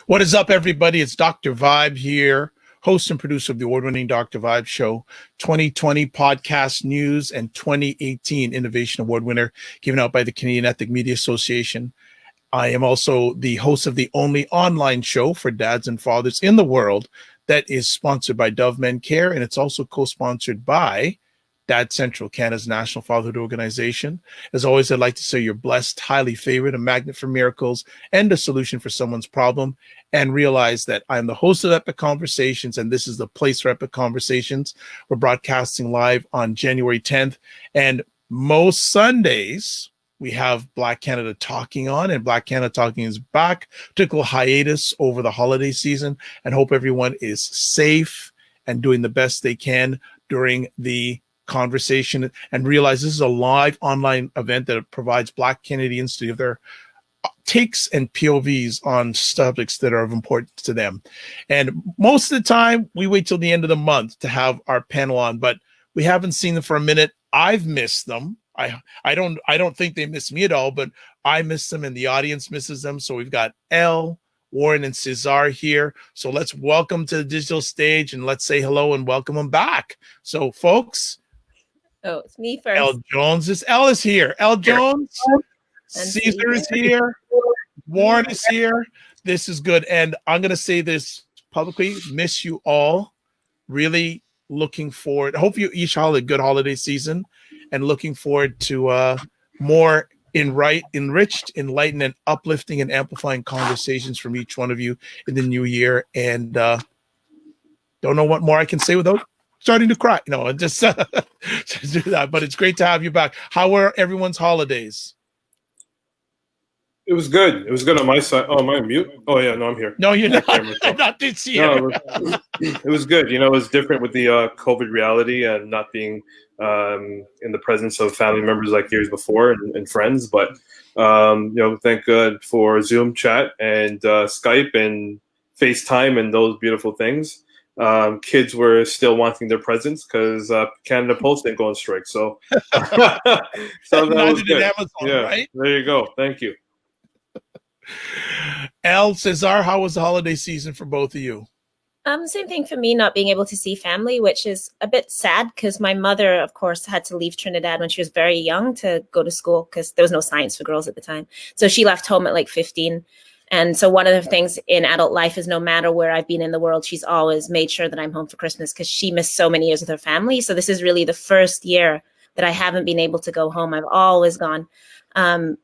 What is up, everybody? It's Dr. Vibe here, host and producer of the award-winning Dr. Vibe Show, 2020 podcast news and 2018 Innovation Award winner given out by the Canadian Ethnic Media Association. I am also the host of the only online show for dads and fathers in the world that is sponsored by Dove Men Care, and it's also co-sponsored by Dad Central, Canada's national fatherhood organization. As always, I'd like to say you're blessed, highly favored, a magnet for miracles, and a solution for someone's problem. And realize that I'm the host of Epic Conversations, and this is the place for Epic Conversations. We're broadcasting live on January 10th. And most Sundays, we have Black Canada Talking on, and Black Canada Talking is back. Took a little hiatus over the holiday season, and hope everyone is safe and doing the best they can during the conversation, and realize this is a live online event that provides Black Canadians to give their takes and POVs on subjects that are of importance to them. And most of the time, we wait till the end of the month to have our panel on, but we haven't seen them for a minute. I've missed them. I don't think they miss me at all, but I miss them and the audience misses them. So we've got Elle, Warren, and Cesar here. So let's welcome to the digital stage and let's say hello and welcome them back. So folks. Oh, it's me first. Elle Jones is here. Elle Jones, Cesar is here. Warren is here. This is good. And I'm going to say this publicly. Miss you all. Really looking forward. Hope you each had a good holiday season and looking forward to more enriched, enlightened, and uplifting and amplifying conversations from each one of you in the new year. And don't know what more I can say without starting to cry. No, just do that. But it's great to have you back. How were everyone's holidays? It was good. It was good on my side. Oh, am I on mute? Oh, yeah. No, I'm here. No, you're not. I'm not this year. No, it was good. You know, it was different with the COVID reality and not being in the presence of family members like years before and friends. But, you know, thank God for Zoom chat and Skype and FaceTime and those beautiful things. Kids were still wanting their presents because Canada Post didn't go on strike. So, so that was good. Amazon, yeah, right? There you go. Thank you. Elle, Cesar, how was the holiday season for both of you? Same thing for me, not being able to see family, which is a bit sad because my mother, of course, had to leave Trinidad when she was very young to go to school because there was no science for girls at the time. So she left home at like 15. And so one of the things in adult life is no matter where I've been in the world, she's always made sure that I'm home for Christmas because she missed so many years with her family. So this is really the first year that I haven't been able to go home. I've always gone.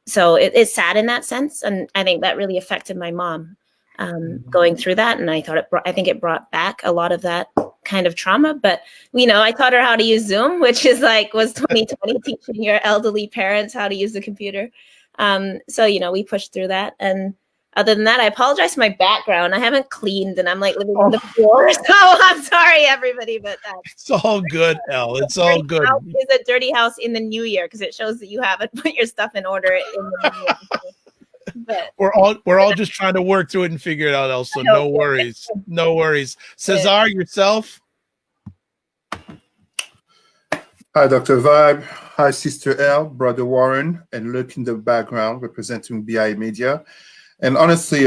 So it's sad in that sense. And I think that really affected my mom going through that. And I think it brought back a lot of that kind of trauma. But, you know, I taught her how to use Zoom, which is was 2020 teaching your elderly parents how to use the computer. So, you know, we pushed through that. And other than that, I apologize for my background. I haven't cleaned and I'm living on the floor. So I'm sorry, everybody, but it's all good, Elle. It's all good. It's a dirty house in the new year because it shows that you haven't put your stuff in order in the new year. But we're all just trying to work through it and figure it out, Elle. So no worries. No worries. Cesar, yourself? Hi, Dr. Vibe. Hi, Sister Elle, Brother Warren, and look in the background representing BI Media. And honestly,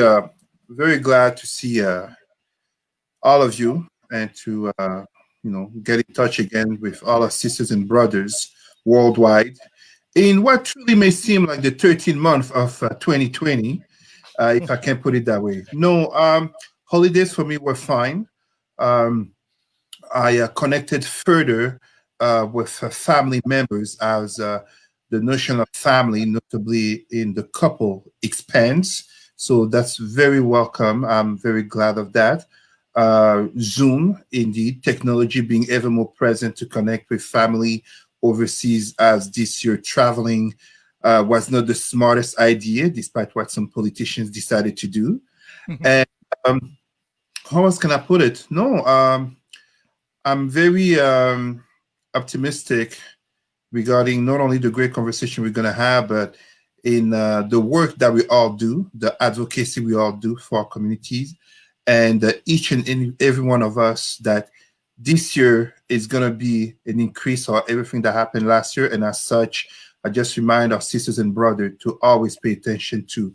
very glad to see all of you and to, get in touch again with all our sisters and brothers worldwide in what truly may seem like the 13th month of 2020, if I can put it that way. No, holidays for me were fine. I connected further with family members as the notion of family, notably in the couple, expands. So that's very welcome. I'm very glad of that. Zoom, indeed, technology being ever more present to connect with family overseas, as this year traveling was not the smartest idea, despite what some politicians decided to do. And how else can I put it? No, I'm very optimistic regarding not only the great conversation we're going to have, but in the work that we all do, the advocacy we all do for our communities, and each and every one of us, that this year is going to be an increase of everything that happened last year. And as such, I just remind our sisters and brothers to always pay attention to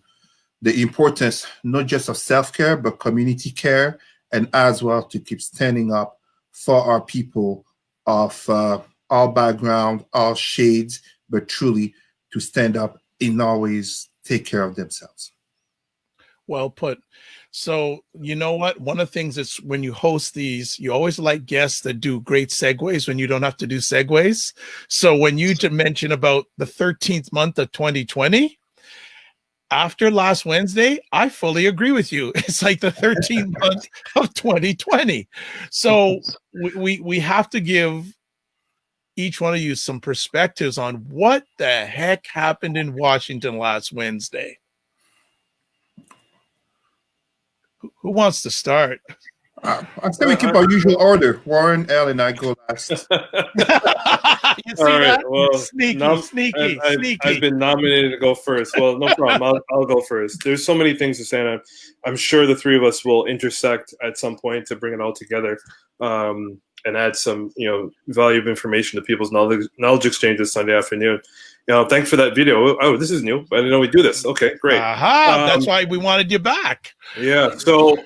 the importance not just of self-care, but community care, and as well to keep standing up for our people of all background, all shades, but truly to stand up and always take care of themselves. Well put. So, you know what? One of the things is when you host these, you always like guests that do great segues when you don't have to do segues. So when you mention about the 13th month of 2020, after last Wednesday, I fully agree with you. It's like the 13th month of 2020. So we have to give each one of you some perspectives on what the heck happened in Washington last Wednesday. Who wants to start? I say we keep our usual order. Warren, L, and I go last. You see All right. that? Well, Sneaky. I've been nominated to go first. Well, no problem. I'll go first. There's so many things to say, and I'm sure the three of us will intersect at some point to bring it all together, and add some valuable information to people's knowledge exchange this Sunday afternoon. Thanks for that video. Oh, this is new. I didn't know we do this. Okay, great. That's why we wanted you back. Yeah. So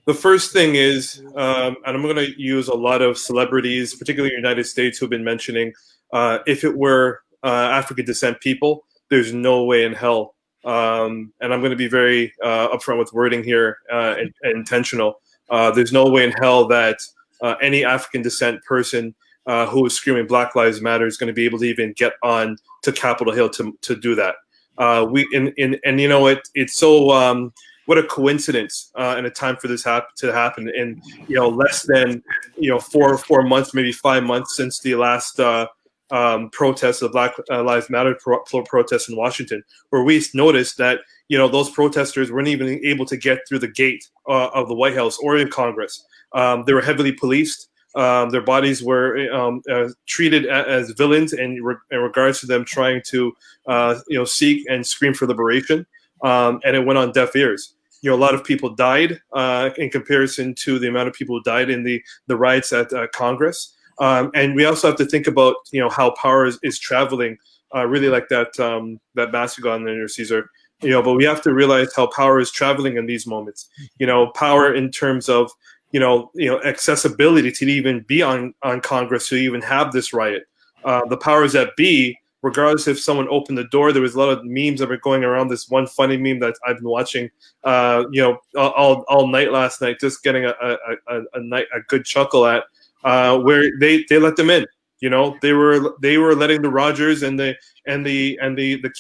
the first thing is, and I'm going to use a lot of celebrities, particularly in the United States, who've been mentioning, if it were African descent people, there's no way in hell. And I'm going to be very upfront with wording here and intentional. There's no way in hell that any African descent person who is screaming Black Lives Matter is going to be able to even get on to Capitol Hill to do that. It's so what a coincidence and a time for this to happen in less than 4 months, maybe 5 months since the last protests, the Black Lives Matter protests in Washington, where we noticed that those protesters weren't even able to get through the gate of the White House or in Congress. They were heavily policed. Their bodies were treated as villains in regards to them trying to seek and scream for liberation. And it went on deaf ears. A lot of people died in comparison to the amount of people who died in the riots at Congress. And we also have to think about how power is traveling, really like that mask you got on there, Cesar. But we have to realize how power is traveling in these moments. Power in terms of accessibility to even be on Congress, to even have this riot. The powers that be, regardless if someone opened the door, there was a lot of memes that were going around. This one funny meme that I've been watching, all night last night, just getting a good chuckle at, where they let them in. They were letting the Rogers and the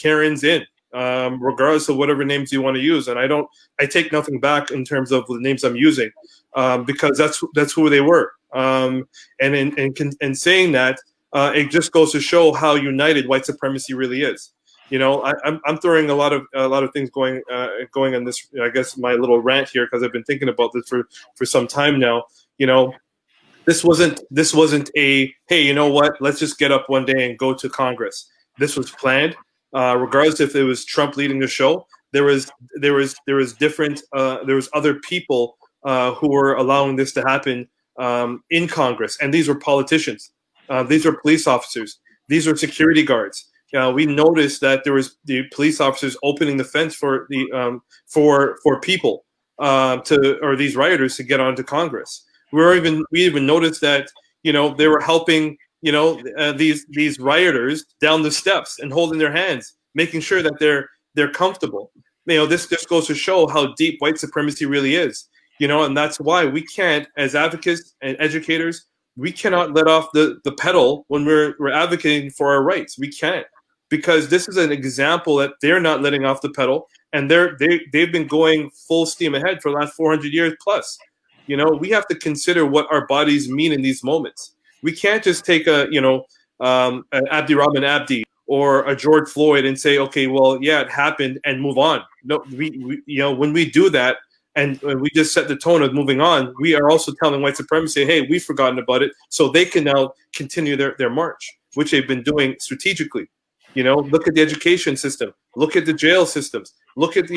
Karens in, regardless of whatever names you want to use. And I take nothing back in terms of the names I'm using, because that's who they were. And in saying that, it just goes to show how united white supremacy really is. I'm throwing a lot of things going on this. I guess my little rant here, because I've been thinking about this for some time now. This wasn't a, hey, you know what? Let's just get up one day and go to Congress. This was planned. Regardless if it was Trump leading the show, there was other people who were allowing this to happen in Congress, and these were politicians. These are police officers. These are security guards. We noticed that there was the police officers opening the fence for the for people or these rioters to get onto Congress. We even noticed that they were helping these rioters down the steps and holding their hands, making sure that they're comfortable. This just goes to show how deep white supremacy really is. And that's why we can't, as advocates and educators, we cannot let off the pedal when we're advocating for our rights. We can't, because this is an example that they're not letting off the pedal, and they've been going full steam ahead for the last 400 years plus. We have to consider what our bodies mean in these moments. We can't just take an Abdi Rahman Abdi or a George Floyd and say, okay, well, yeah, it happened, and move on. No, we when we do that, and we just set the tone of moving on, we are also telling white supremacy, hey, we've forgotten about it, so they can now continue their march, which they've been doing strategically. Look at the education system, look at the jail systems, look at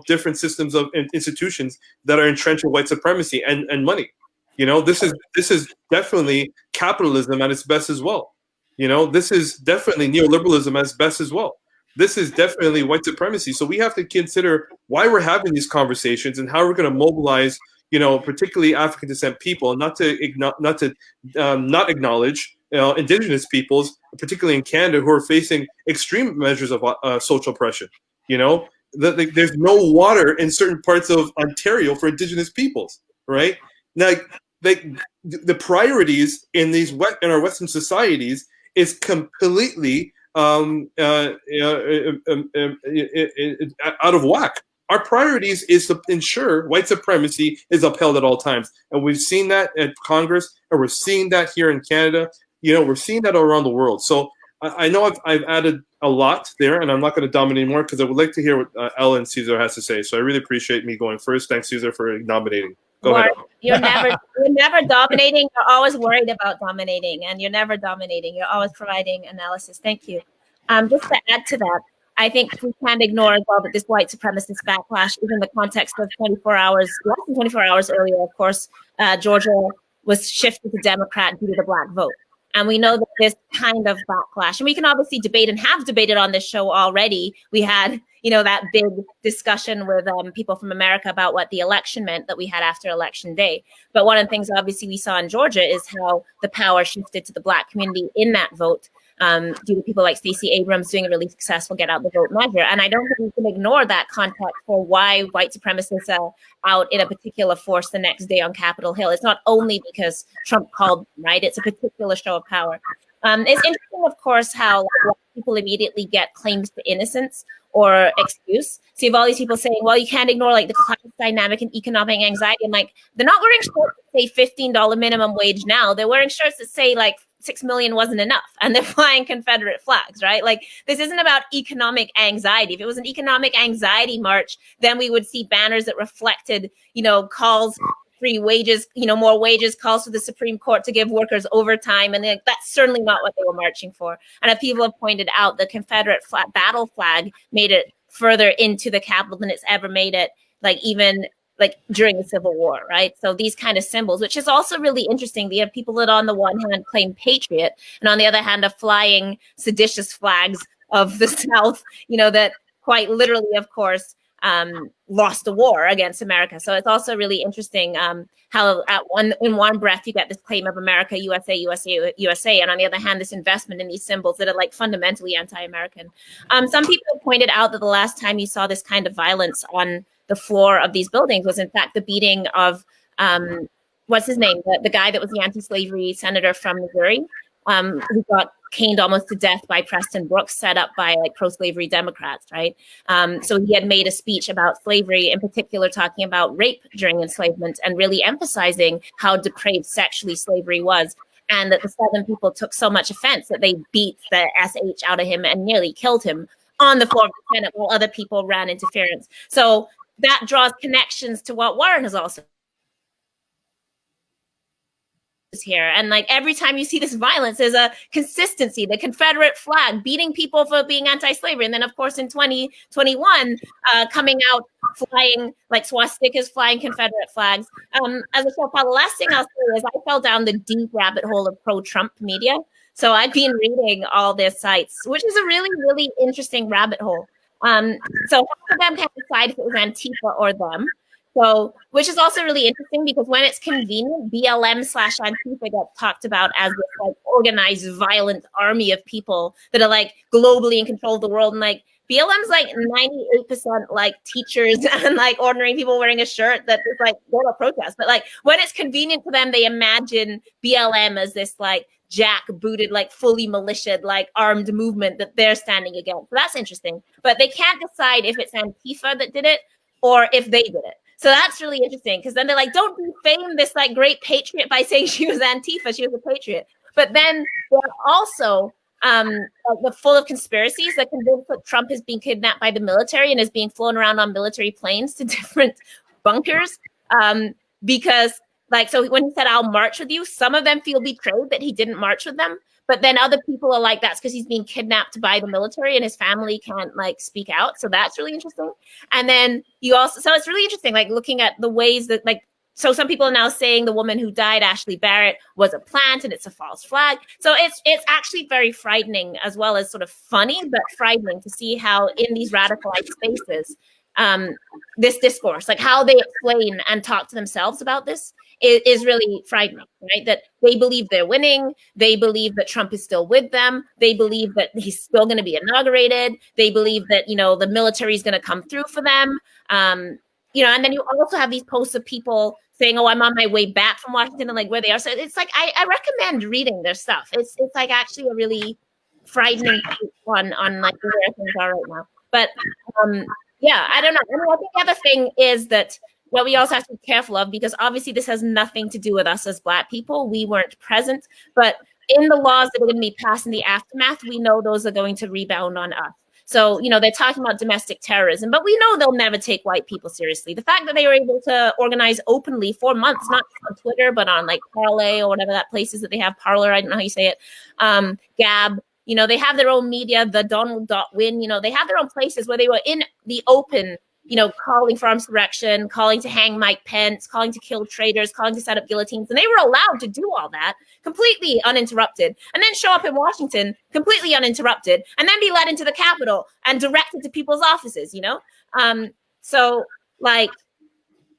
different systems of institutions that are entrenched with white supremacy and money. This is definitely capitalism at its best as well. This is definitely neoliberalism at its best as well. this is definitely white supremacy. So we have to consider why we're having these conversations and how we're going to mobilize, particularly African descent people, not to not acknowledge, indigenous peoples, particularly in Canada, who are facing extreme measures of social oppression. There's no water in certain parts of Ontario for indigenous peoples, right? Now, the priorities in our Western societies is completely out of whack. Our priorities is to ensure white supremacy is upheld at all times, and we've seen that at Congress, and we're seeing that here in Canada. We're seeing that around the world. So I know I've added a lot there, and I'm not going to dominate more because I would like to hear what Ella and Cesar has to say. So I really appreciate me going first. Thanks, Cesar, for nominating. Go ahead. You're never dominating. You're always worried about dominating, and you're never dominating. You're always providing analysis. Thank you. Just to add to that, I think we can't ignore as well that this white supremacist backlash is in the context of less than 24 hours earlier, of course, Georgia was shifted to Democrat due to the Black vote. And we know that this kind of backlash, and we can obviously debate and have debated on this show already. We had, that big discussion with people from America about what the election meant that we had after Election Day. But one of the things obviously we saw in Georgia is how the power shifted to the Black community in that vote. Due to people like Stacey Abrams doing a really successful get out the vote measure. And I don't think we can ignore that context for why white supremacists are out in a particular force the next day on Capitol Hill. It's not only because Trump called them, right? It's a particular show of power. It's interesting, of course, how people immediately get claims to innocence or excuse. So you have all these people saying, well, you can't ignore the class dynamic and economic anxiety. And they're not wearing shirts that say $15 minimum wage now. They're wearing shirts that say 6 million wasn't enough, and they're flying Confederate flags, right? This isn't about economic anxiety. If it was an economic anxiety march, then we would see banners that reflected, calls free wages, more wages, calls for the Supreme Court to give workers overtime. And that's certainly not what they were marching for. And as people have pointed out, the Confederate battle flag made it further into the Capitol than it's ever made it, even during the Civil War, right? So these kind of symbols, which is also really interesting. You have people that on the one hand claim patriot, and on the other hand are flying seditious flags of the South, that quite literally, of course, lost the war against America. So it's also really interesting how in one breath you get this claim of America, USA, USA, USA, and on the other hand, this investment in these symbols that are fundamentally anti-American. Some people have pointed out that the last time you saw this kind of violence on the floor of these buildings was in fact the beating of what's his name, the guy that was the anti-slavery senator from Missouri, who got caned almost to death by Preston Brooks, set up by pro-slavery Democrats, right? So he had made a speech about slavery, in particular talking about rape during enslavement and really emphasizing how depraved sexually slavery was. And that the Southern people took so much offense that they beat the SH out of him and nearly killed him on the floor of the Senate while other people ran interference. So that draws connections to what Warren has also here. And every time you see this violence, there's a consistency, the Confederate flag beating people for being anti-slavery. And then of course in 2021, coming out flying swastikas, flying Confederate flags. As a show, the last thing I'll say is I fell down the deep rabbit hole of ProTrump Media. So I've been reading all their sites, which is a really, really interesting rabbit hole. So half of them can't decide if it was Antifa or them. So, which is also really interesting because when it's convenient, BLM/Antifa gets talked about as this organized, violent army of people that are globally in control of the world. And BLM's 98% teachers and ordinary people wearing a shirt that is go to protest. But when it's convenient to them, they imagine BLM as this jack-booted, fully militiaed, armed movement that they're standing against. So that's interesting. But they can't decide if it's Antifa that did it or if they did it. So that's really interesting because then they're don't defame this great patriot by saying she was Antifa, she was a patriot. But then they're also full of conspiracies that convince that Trump is being kidnapped by the military and is being flown around on military planes to different bunkers. Because so when he said, I'll march with you, some of them feel betrayed that he didn't march with them. But then other people are that's because he's being kidnapped by the military and his family can't speak out. So that's really interesting. And then you also, so it's really interesting, looking at the ways that So some people are now saying the woman who died, Ashley Barrett, was a plant and it's a false flag. So it's actually very frightening, as well as sort of funny, but frightening to see how in these radicalized spaces, this discourse, like how they explain and talk to themselves about this is really frightening, right? That they believe they're winning. They believe that Trump is still with them. They believe that he's still going to be inaugurated. They believe that, you know, the military is going to come through for them. You know, and then you also have these posts of people saying, "Oh, I'm on my way back from Washington," and like where they are. So it's like I recommend reading their stuff. It's like actually a really frightening one on like where things are right now. But yeah, I don't know. I mean, I think the other thing is that what we also have to be careful of, because obviously this has nothing to do with us as Black people. We weren't present, but in the laws that are going to be passed in the aftermath, we know those are going to rebound on us. So, you know, they're talking about domestic terrorism, but we know they'll never take white people seriously. The fact that they were able to organize openly for months, not on Twitter, but on like Parlay or whatever that place is that they have, Parlor, I don't know how you say it, Gab, you know, they have their own media, the Donald.win, you know, they have their own places where they were in the open, you know, calling for insurrection, calling to hang Mike Pence, calling to kill traitors, calling to set up guillotines. And they were allowed to do all that completely uninterrupted, and then show up in Washington completely uninterrupted, and then be led into the Capitol and directed to people's offices, you know? So like,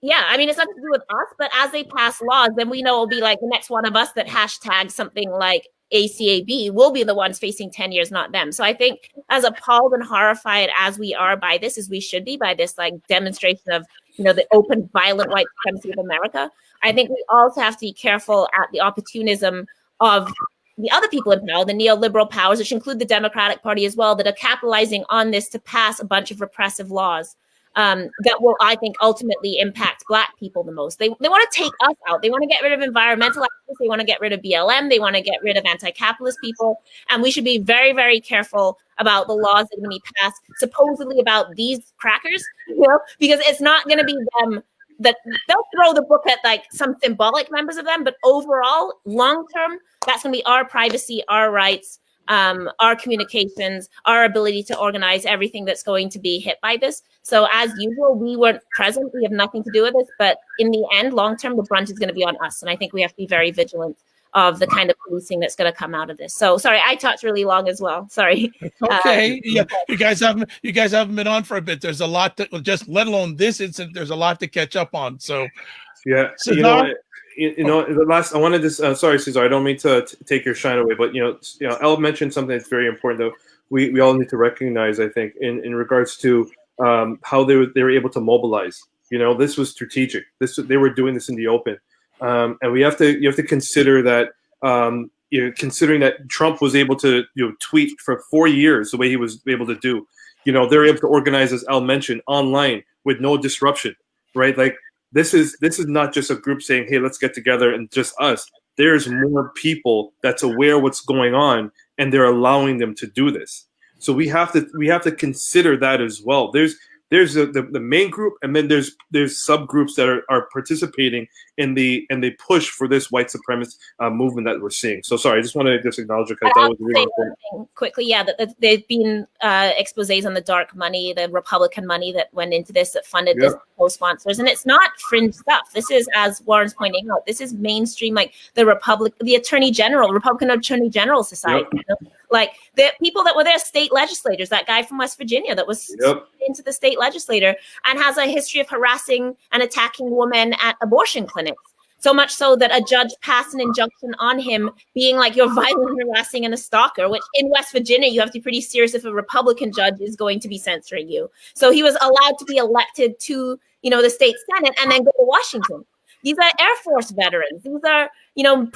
yeah, I mean, it's nothing to do with us, but as they pass laws, then we know it'll be like the next one of us that hashtag something like ACAB will be the ones facing 10 years, not them. So I think as appalled and horrified as we are by this, as we should be by this like demonstration of, you know, the open, violent white supremacy of America, I think we also have to be careful at the opportunism of the other people in power, the neoliberal powers, which include the Democratic Party as well, that are capitalizing on this to pass a bunch of repressive laws that will, I think, ultimately impact Black people the most. They want to take us out. They want to get rid of environmental activists. They want to get rid of BLM. They want to get rid of anti-capitalist people. And we should be very, very careful about the laws that are going to be passed, supposedly about these crackers, you know, because it's not going to be them that they'll throw the book at like some symbolic members of them. But overall, long term, that's going to be our privacy, our rights, our communications, our ability to organize, everything that's going to be hit by this. So as usual, we weren't present. We have nothing to do with this. But in the end, long term, the brunt is going to be on us. And I think we have to be very vigilant of the kind of policing that's going to come out of this. So sorry, I talked really long as well. Sorry. Okay. Yeah, you guys haven't been on for a bit. There's a lot to just, let alone this incident, there's a lot to catch up on. So yeah, Cesar? the last, I wanted to, sorry, Cesar, I don't mean to take your shine away, but Elle mentioned something that's very important that we all need to recognize, I think, in regards to how they were able to mobilize. You know, this was strategic. They were doing this in the open. And you have to consider that, considering that Trump was able to, tweet for 4 years the way he was able to do, they're able to organize, as Al mentioned, online with no disruption, right? Like this is not just a group saying, hey, let's get together and just us. There's more people that's aware what's going on, and they're allowing them to do this. So we have to consider that as well. There's the main group, and then there's subgroups that are participating in the push for this white supremacist movement that we're seeing. So sorry, I just want to just acknowledge it because that was really important. Quickly, yeah, that there've been exposés on the dark money, the Republican money that went into this, that funded this co-sponsors, and it's not fringe stuff. This is, as Warren's pointing out, this is mainstream, like the Republican Attorney General Society. Yep. Like the people that were their state legislators, that guy from West Virginia that was into the state legislator and has a history of harassing and attacking women at abortion clinics. So much so that a judge passed an injunction on him, being like, you're violent, harassing, and a stalker, which in West Virginia, you have to be pretty serious if a Republican judge is going to be censoring you. So he was allowed to be elected to, the state Senate and then go to Washington. These are Air Force veterans. These are,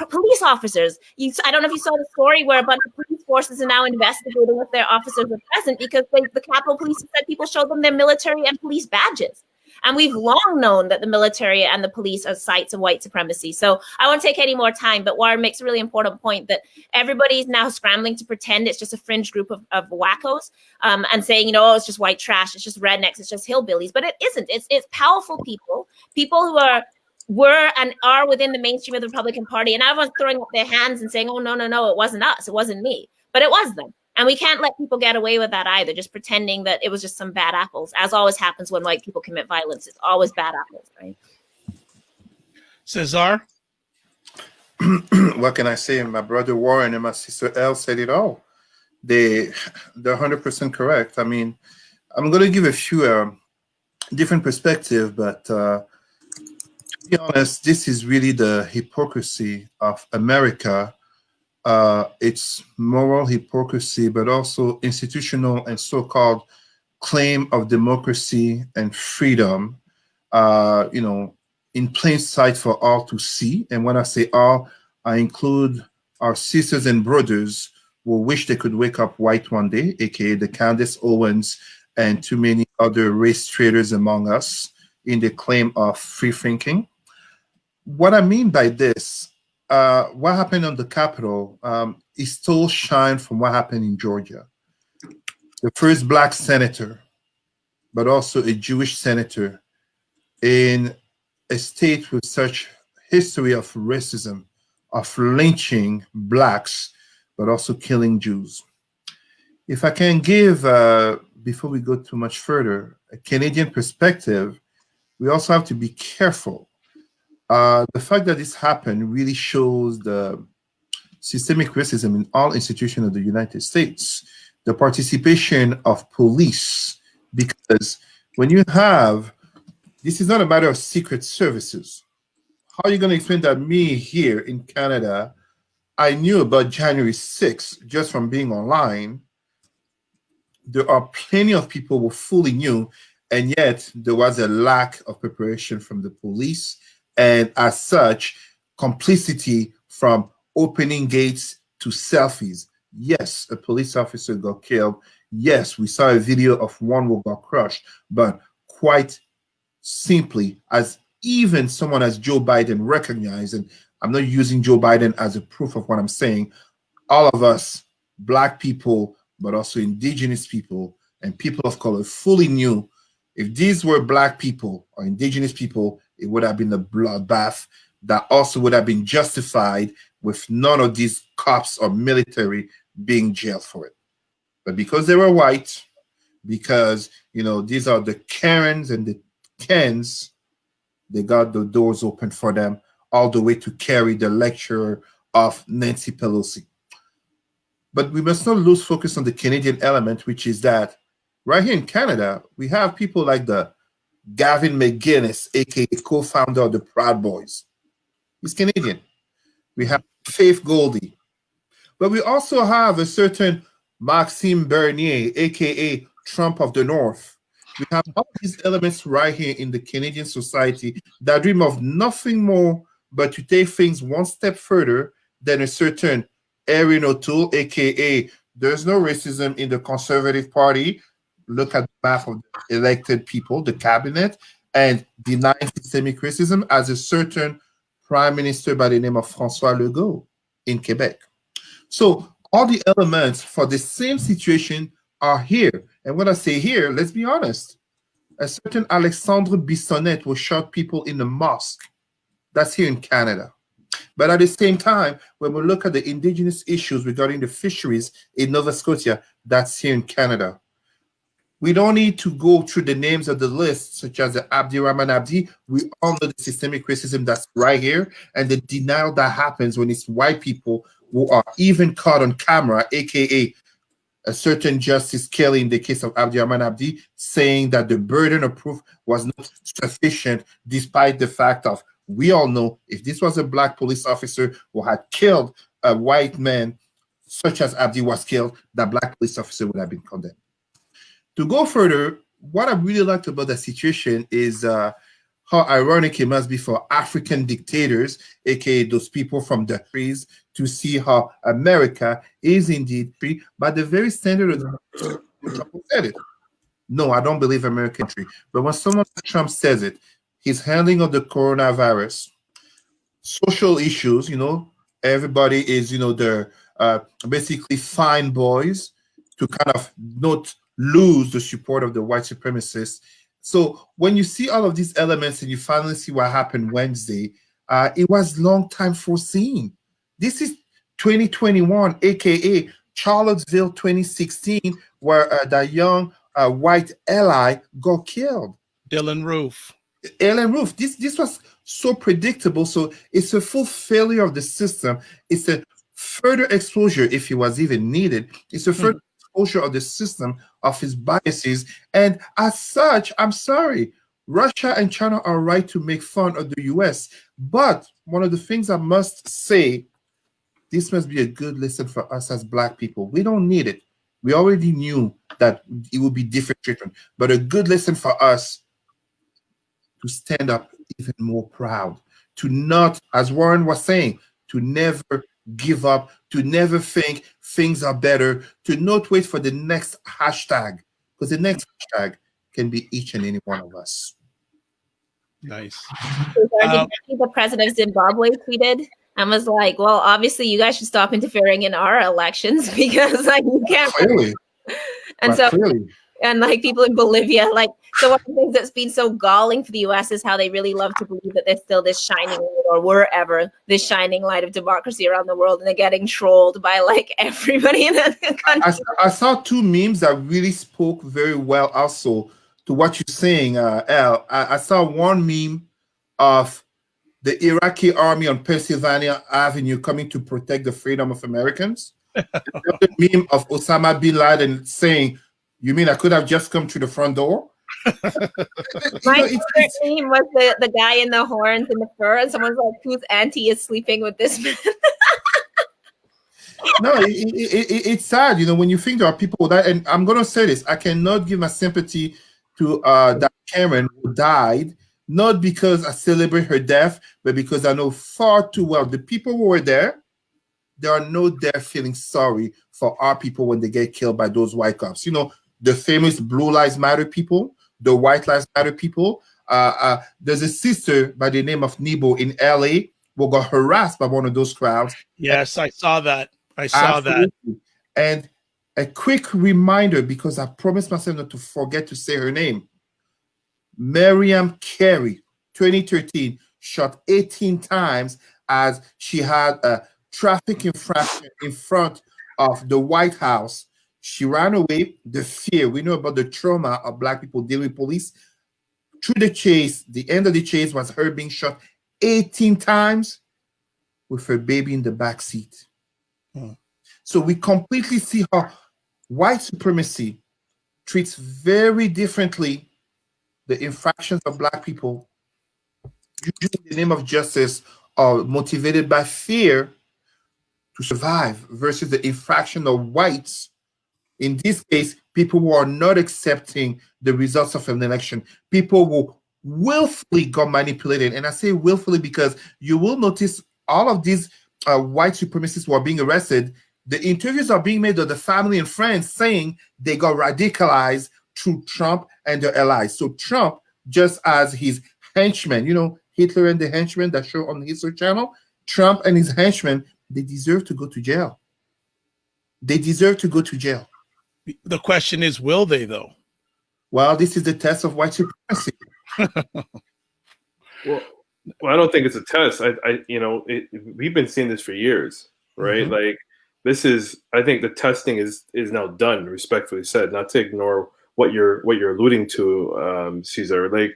police officers. I don't know if you saw the story where a bunch of police forces are now investigating if their officers are present because the Capitol Police said people showed them their military and police badges. And we've long known that the military and the police are sites of white supremacy. So I won't take any more time, but Warren makes a really important point that everybody's now scrambling to pretend it's just a fringe group of wackos and saying, it's just white trash, it's just rednecks, it's just hillbillies. But it isn't. It's powerful people who were and are within the mainstream of the Republican Party, and everyone's throwing up their hands and saying, oh, no, it wasn't us, it wasn't me, but it was them. And we can't let people get away with that either, just pretending that it was just some bad apples, as always happens when white people commit violence. It's always bad apples, right? Cesar? What can I say? My brother Warren and my sister Elle said it all. They're 100% correct. I mean, I'm going to give a few different perspectives, but to be honest, this is really the hypocrisy of America. It's moral hypocrisy, but also institutional and so-called claim of democracy and freedom, in plain sight for all to see. And when I say all, I include our sisters and brothers who wish they could wake up white one day, aka the Candace Owens and too many other race traitors among us in the claim of free thinking. What I mean by this, what happened on the Capitol is stole shine from what happened in Georgia. The first black senator, but also a Jewish senator in a state with such history of racism, of lynching blacks, but also killing Jews. If I can give, before we go too much further, a Canadian perspective, we also have to be careful. The fact that this happened really shows the systemic racism in all institutions of the United States, the participation of police, because when you have, this is not a matter of secret services. How are you going to explain that me here in Canada, I knew about January 6th just from being online? There are plenty of people who fully knew, and yet there was a lack of preparation from the police, and as such, complicity from opening gates to selfies. Yes, a police officer got killed. Yes, we saw a video of one who got crushed, but quite simply, as even someone as Joe Biden recognized, and I'm not using Joe Biden as a proof of what I'm saying, all of us, black people, but also indigenous people and people of color, fully knew if these were black people or indigenous people, it would have been a bloodbath that also would have been justified with none of these cops or military being jailed for it. But because they were white, because these are the Karens and the Kens, they got the doors open for them all the way to carry the lecture of Nancy Pelosi. But we must not lose focus on the Canadian element, which is that right here in Canada, we have people like the Gavin McGuinness, aka co-founder of the Proud Boys. He's Canadian. We have Faith Goldie. But we also have a certain Maxime Bernier, aka Trump of the North. We have all these elements right here in the Canadian society that dream of nothing more but to take things one step further than a certain Erin O'Toole, aka there's no racism in the Conservative Party. Look at the map of the elected people, the cabinet, and denying systemic racism as a certain prime minister by the name of François Legault in Quebec. So all the elements for the same situation are here. And when I say here, let's be honest, a certain Alexandre Bissonnette will shot people in the mosque. That's here in Canada. But at the same time, when we look at the indigenous issues regarding the fisheries in Nova Scotia, that's here in Canada. We don't need to go through the names of the list, such as the Abdi Rahman Abdi. We all know the systemic racism that's right here and the denial that happens when it's white people who are even caught on camera, aka a certain Justice Kelly in the case of Abdi Rahman Abdi, saying that the burden of proof was not sufficient, despite the fact of, we all know if this was a black police officer who had killed a white man, such as Abdi was killed, that black police officer would have been condemned. To go further, what I really liked about that situation is how ironic it must be for African dictators, aka those people from the trees, to see how America is indeed free by the very standard of Trump said it. No, I don't believe American free. But when someone like Trump says it, his handling of the coronavirus, social issues, everybody is, they're basically fine boys to kind of not lose the support of the white supremacists. So when you see all of these elements and you finally see what happened Wednesday, it was long time foreseen. This is 2021, aka Charlottesville 2016, where that young white ally got killed. Dylan Roof. Airline roof. This was so predictable. So it's a full failure of the system. It's a further exposure, if it was even needed. It's a further exposure of the system of his biases. And as such, I'm sorry, Russia and China are right to make fun of the US. But one of the things I must say, this must be a good lesson for us as Black people. We don't need it. We already knew that it would be different treatment, but a good lesson for us to stand up even more proud, to not, as Warren was saying, to never give up, to never think things are better, to not wait for the next hashtag, because the next hashtag can be each and any one of us. Nice. Did you see the president of Zimbabwe tweeted and was like, well, obviously you guys should stop interfering in our elections because like you can't. Clearly. And so clearly. And like people in Bolivia, like, so one of the things that's been so galling for the US is how they really love to believe that there's still this shining light, or wherever this shining light of democracy around the world, and they're getting trolled by like everybody in the country. I saw two memes that really spoke very well also to what you're saying, El. I saw one meme of the Iraqi army on Pennsylvania Avenue coming to protect the freedom of Americans. Another meme of Osama bin Laden saying, "You mean I could have just come through the front door?" My favorite meme was the guy in the horns and the fur, and someone's like, whose auntie is sleeping with this man? No, it's sad, you know, when you think there are people that, and I'm going to say this, I cannot give my sympathy to that Cameron who died, not because I celebrate her death, but because I know far too well the people who were there, there are no there feeling sorry for our people when they get killed by those white cops. You know, the famous Blue Lives Matter people, the White Lives Matter people. There's a sister by the name of Nebo in LA who got harassed by one of those crowds. Yes, I saw that. I saw that. And a quick reminder, because I promised myself not to forget to say her name. Miriam Carey, 2013, shot 18 times as she had a traffic infraction in front of the White House. She ran away. The fear, we know about the trauma of Black people dealing with police. Through the chase, the end of the chase was her being shot 18 times with her baby in the back seat. So we completely see how white supremacy treats very differently the infractions of Black people, usually in the name of justice or motivated by fear to survive, versus the infraction of whites. In this case, people who are not accepting the results of an election, people who willfully got manipulated. And I say willfully because you will notice all of these white supremacists who are being arrested, the interviews are being made of the family and friends saying they got radicalized through Trump and their allies. So Trump, just as his henchmen, you know, Hitler and the henchmen that show on the History Channel, Trump and his henchmen, they deserve to go to jail. They deserve to go to jail. The question is, will they though? Well, this is the test of white supremacy. Well, I don't think it's a test. We've been seeing this for years, right? Mm-hmm. Like, this is, I think the testing is now done, respectfully said, not to ignore what you're alluding to, Cesar. Like,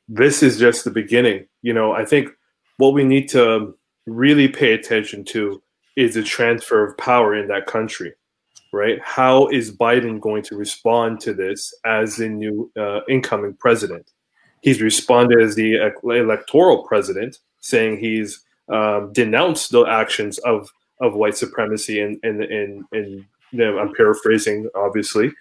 this is just the beginning. You know, I think what we need to really pay attention to is the transfer of power in that country, right? How is Biden going to respond to this as the new incoming president? He's responded as the electoral president, saying he's denounced the actions of white supremacy, and you know, I'm paraphrasing, obviously.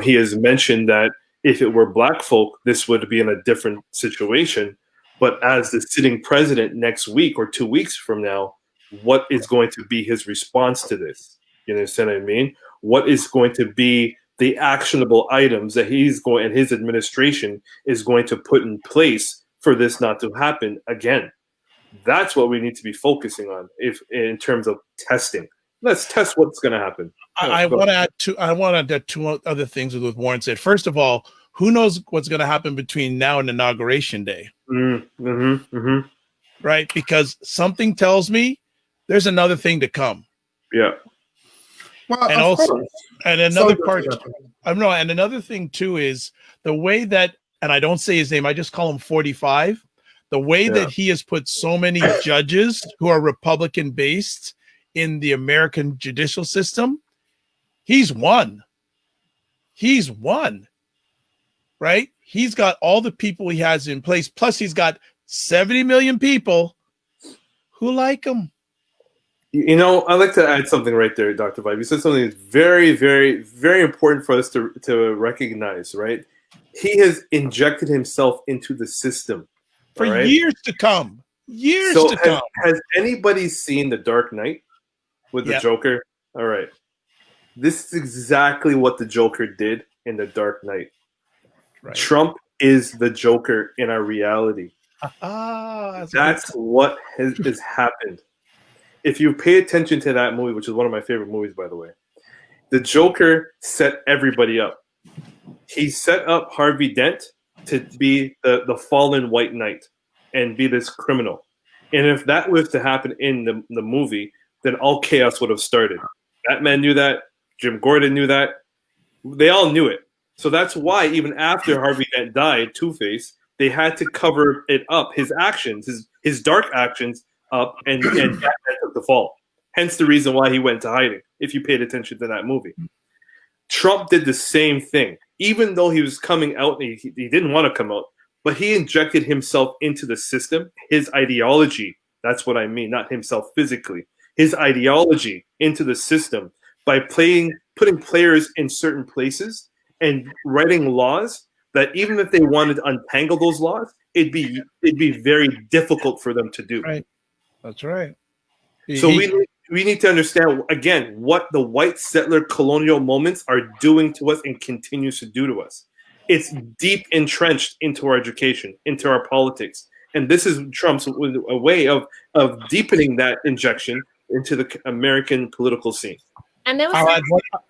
He has mentioned that if it were Black folk, this would be in a different situation. But as the sitting president next week or 2 weeks from now, what is going to be his response to this? You understand what I mean? What is going to be the actionable items that he's going and his administration is going to put in place for this not to happen again? That's what we need to be focusing on, if in terms of testing. Let's test what's going to happen. I want to add two other things with what Warren said. First of all, who knows what's going to happen between now and Inauguration Day? Right? Because something tells me there's another thing to come. Yeah. Well, and also, and another part, and another thing too is the way that and I don't say his name, I just call him 45. The way that he has put so many judges who are Republican based in the American judicial system, he's won. He's won, right? He's got all the people he has in place. Plus, he's got 70 million people who like him. You know, I'd like to add something right there, Dr. Vibe. You said something that's very, very, very important for us to recognize, right? He has injected himself into the system. For years to come. Has anybody seen The Dark Knight with the Joker? All right. This is exactly what the Joker did in The Dark Knight. Right. Trump is the Joker in our reality. That's what has happened. If you pay attention to that movie, which is one of my favorite movies, by the way, the Joker set everybody up. He set up Harvey Dent to be the fallen white knight and be this criminal. And if that was to happen in the movie, then all chaos would have started. Batman knew that. Jim Gordon knew that. They all knew it. So that's why even after Harvey Dent died, Two-Face, they had to cover it up, his actions, his dark actions up, and Batman took the fall. Hence the reason why he went to hiding, if you paid attention to that movie. Trump did the same thing. Even though he was coming out, and he didn't want to come out, but he injected himself into the system, his ideology, that's what I mean, not himself physically, his ideology into the system by putting players in certain places and writing laws that even if they wanted to untangle those laws, it'd be very difficult for them to do. Right. That's right. So we need to understand, again, what the white settler colonial moments are doing to us and continues to do to us. It's deep entrenched into our education, into our politics. And this is Trump's a way of deepening that injection into the American political scene. And there was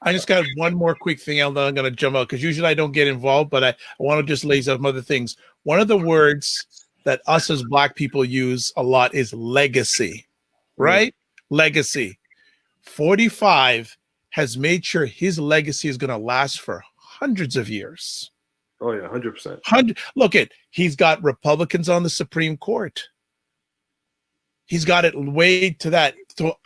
I just got one more quick thing I'm going to jump out, because usually I don't get involved, but I want to just lay some other things. One of the words that us as Black people use a lot is legacy, right? Legacy. 45 has made sure his legacy is going to last for hundreds of years. Oh yeah, 100%. Look he's got Republicans on the Supreme Court. He's got it weighed to that. So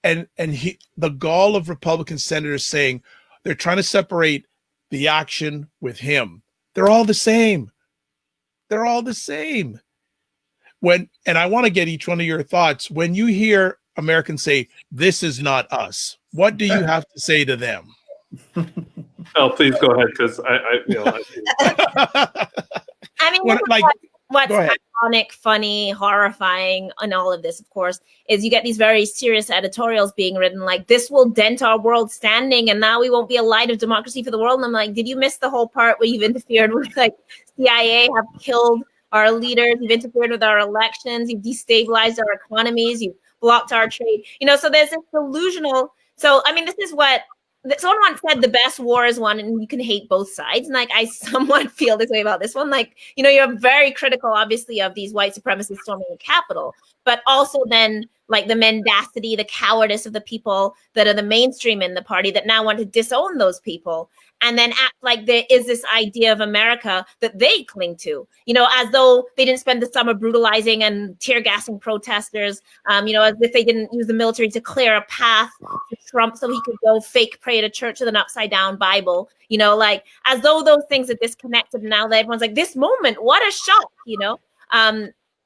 the gall of Republican senators saying they're trying to separate the action with him. They're all the same. They're all the same. And I want to get each one of your thoughts. When you hear Americans say, "This is not us," what do you have to say to them? Oh, please go ahead, because I mean, what's ironic, funny, horrifying, and all of this, of course, is you get these very serious editorials being written like, "This will dent our world standing, and now we won't be a light of democracy for the world." And I'm like, did you miss the whole part where you've interfered with CIA have killed our leaders, you've interfered with our elections, you've destabilized our economies, you've blocked our trade, so there's this delusional. So I mean, this is what someone once said: the best war is one, and you can hate both sides. And I somewhat feel this way about this one. You're very critical, obviously, of these white supremacists storming the Capitol, but also then the mendacity, the cowardice of the people that are the mainstream in the party that now want to disown those people and then act like there is this idea of America that they cling to, as though they didn't spend the summer brutalizing and tear gassing protesters, as if they didn't use the military to clear a path to Trump so he could go fake pray at a church with an upside down Bible, as though those things are disconnected. Now that everyone's like, this moment, what a shock,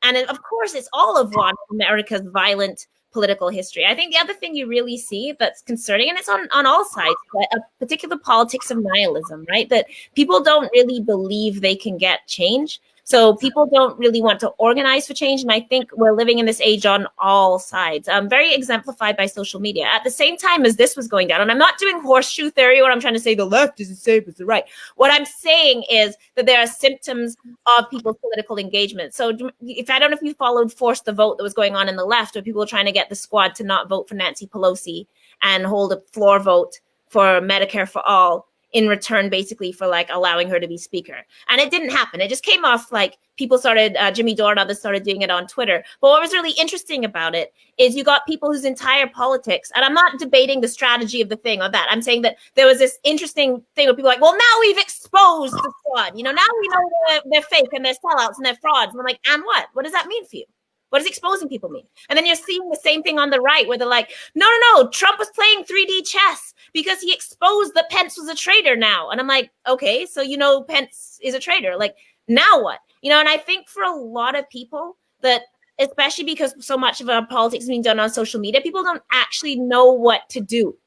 and of course, it's all of America's violent political history. I think the other thing you really see that's concerning, and it's on all sides, a particular politics of nihilism, right? That people don't really believe they can get change. So people don't really want to organize for change. And I think we're living in this age on all sides, very exemplified by social media. At the same time as this was going down, and I'm not doing horseshoe theory where I'm trying to say the left is the same as the right. What I'm saying is that there are symptoms of people's political engagement. So I don't know if you followed Force the Vote that was going on in the left, where people were trying to get the squad to not vote for Nancy Pelosi and hold a floor vote for Medicare for all in return, basically, for like allowing her to be speaker. And it didn't happen. It just came off like people started, Jimmy Dore and others started doing it on Twitter. But what was really interesting about it is you got people whose entire politics, and I'm not debating the strategy of the thing or that. I'm saying that there was this interesting thing where people were like, well, now we've exposed the fraud. You know, now we know they're fake and they're sellouts and they're frauds. And I'm like, and what? What does that mean for you? What does exposing people mean? And then you're seeing the same thing on the right where they're like, no, Trump was playing 3D chess because he exposed that Pence was a traitor now. And I'm like, okay, so you know Pence is a traitor. Like, now what? You know, and I think for a lot of people that, especially because so much of our politics is being done on social media, people don't actually know what to do.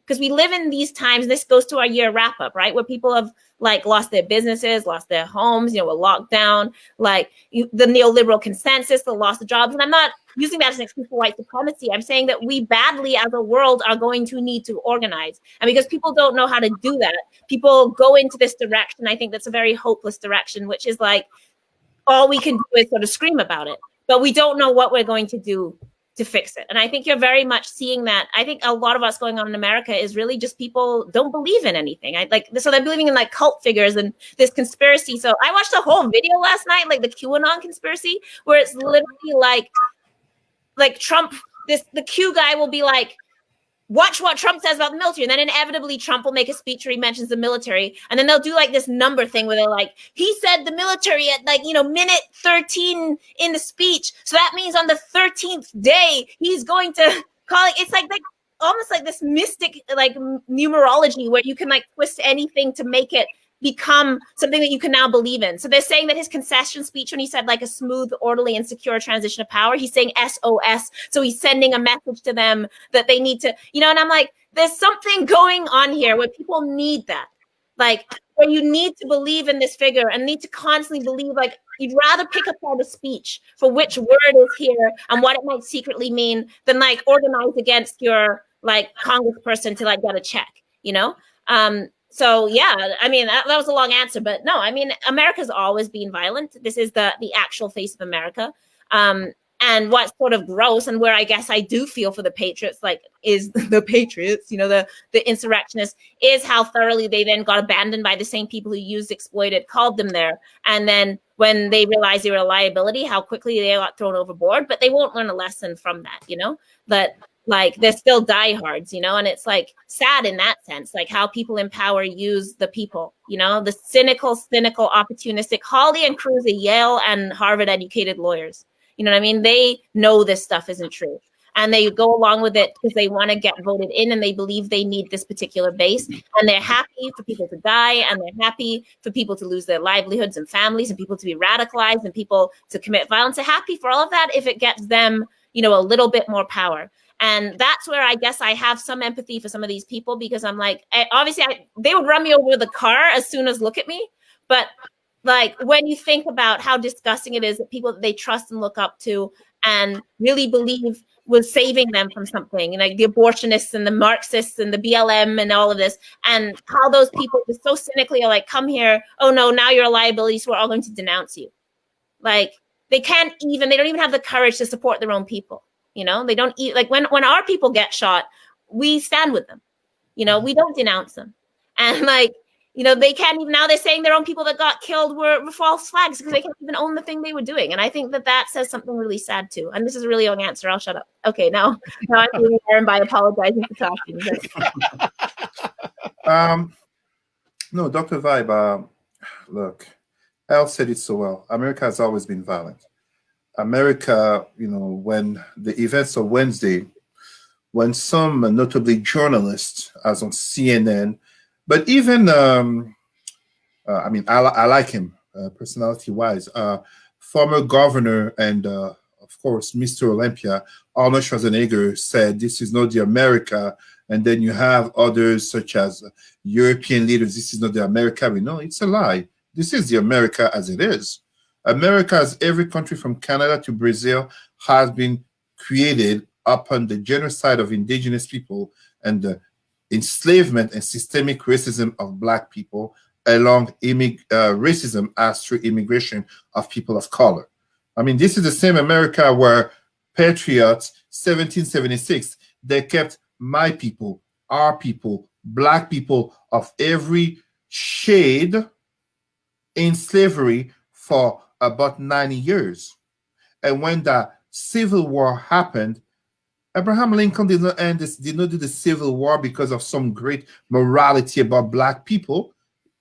Because we live in these times, this goes to our year wrap up, right? Where people have like lost their businesses, lost their homes, you know, a lockdown, like the neoliberal consensus, the loss of jobs. And I'm not using that as an excuse for white supremacy. I'm saying that we badly as a world are going to need to organize. And because people don't know how to do that, people go into this direction. I think that's a very hopeless direction, which is like, all we can do is sort of scream about it, but we don't know what we're going to do to fix it. And I think you're very much seeing that. I think a lot of what's going on in America is really just people don't believe in anything. So they're believing in like cult figures and this conspiracy. So I watched a whole video last night, like the QAnon conspiracy, where it's literally like Trump, the Q guy will be like, watch what Trump says about the military. And then inevitably Trump will make a speech where he mentions the military. And then they'll do like this number thing where they're like, he said the military at like, you know, minute 13 in the speech. So that means on the 13th day, he's going to call it. It's like almost like this mystic, like numerology where you can like twist anything to make it become something that you can now believe in. So they're saying that his concession speech, when he said like a smooth, orderly, and secure transition of power, he's saying SOS. So he's sending a message to them that they need to, you know, and I'm like, there's something going on here where people need that. Like, where you need to believe in this figure and need to constantly believe, like, you'd rather pick apart a speech for which word is here and what it might secretly mean than like organize against your like congressperson to like get a check, you know? So yeah, I mean, that was a long answer, but no, I mean, America's always been violent. This is the actual face of America. And what's sort of gross and where I guess I do feel for the patriots, like is the patriots, you know, the insurrectionists, is how thoroughly they then got abandoned by the same people who used, exploited, called them there. And then when they realized they were a liability, how quickly they got thrown overboard, but they won't learn a lesson from that, you know, that like they're still diehards, you know, and it's like sad in that sense, like how people in power use the people, you know, the cynical, opportunistic. Hawley and Cruz are Yale and Harvard educated lawyers. You know what I mean? They know this stuff isn't true. And they go along with it because they want to get voted in and they believe they need this particular base. And they're happy for people to die and they're happy for people to lose their livelihoods and families and people to be radicalized and people to commit violence. They're happy for all of that if it gets them, you know, a little bit more power. And that's where I guess I have some empathy for some of these people because I'm like, they would run me over with a car as soon as look at me. But like when you think about how disgusting it is that people that they trust and look up to and really believe was saving them from something, and like the abortionists and the Marxists and the BLM and all of this, and how those people just so cynically are like, come here, oh no, now you're a liability, so we're all going to denounce you. Like they don't even have the courage to support their own people. You know, they don't eat, like when our people get shot, we stand with them, you know, we don't denounce them. And like, you know, they can't even, now they're saying their own people that got killed were false flags because they can't even own the thing they were doing. And I think that says something really sad too. And this is a really long answer. I'll shut up. Okay, now I'm being Aaron by apologizing for talking. No, Dr. Vibe, look, Al said it so well. America has always been violent. America, you know, when the events of Wednesday, when some notably journalists, as on CNN, but even, I mean, I like him personality-wise, former governor and, of course, Mr. Olympia, Arnold Schwarzenegger said, this is not the America, and then you have others such as European leaders, this is not the America we know. It's a lie. This is the America as it is. America, as every country from Canada to Brazil, has been created upon the genocide of indigenous people and the enslavement and systemic racism of Black people, along racism as through immigration of people of color. I mean, this is the same America where patriots, 1776, they kept my people, our people, Black people of every shade in slavery for about 90 years. And when the Civil War happened, Abraham Lincoln did not do the Civil War because of some great morality about Black people.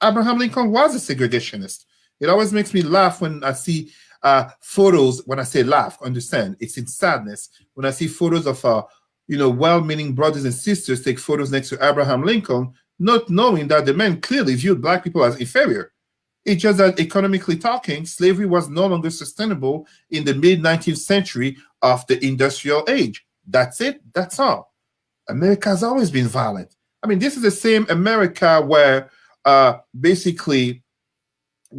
Abraham Lincoln was a segregationist. It always makes me laugh when I see photos. When I say laugh, understand it's in sadness. When I see photos of well-meaning brothers and sisters take photos next to Abraham Lincoln, not knowing that the men clearly viewed Black people as inferior. It's just that economically talking, slavery was no longer sustainable in the mid-19th century of the industrial age. That's it. That's all. America has always been violent. I mean, this is the same America where basically,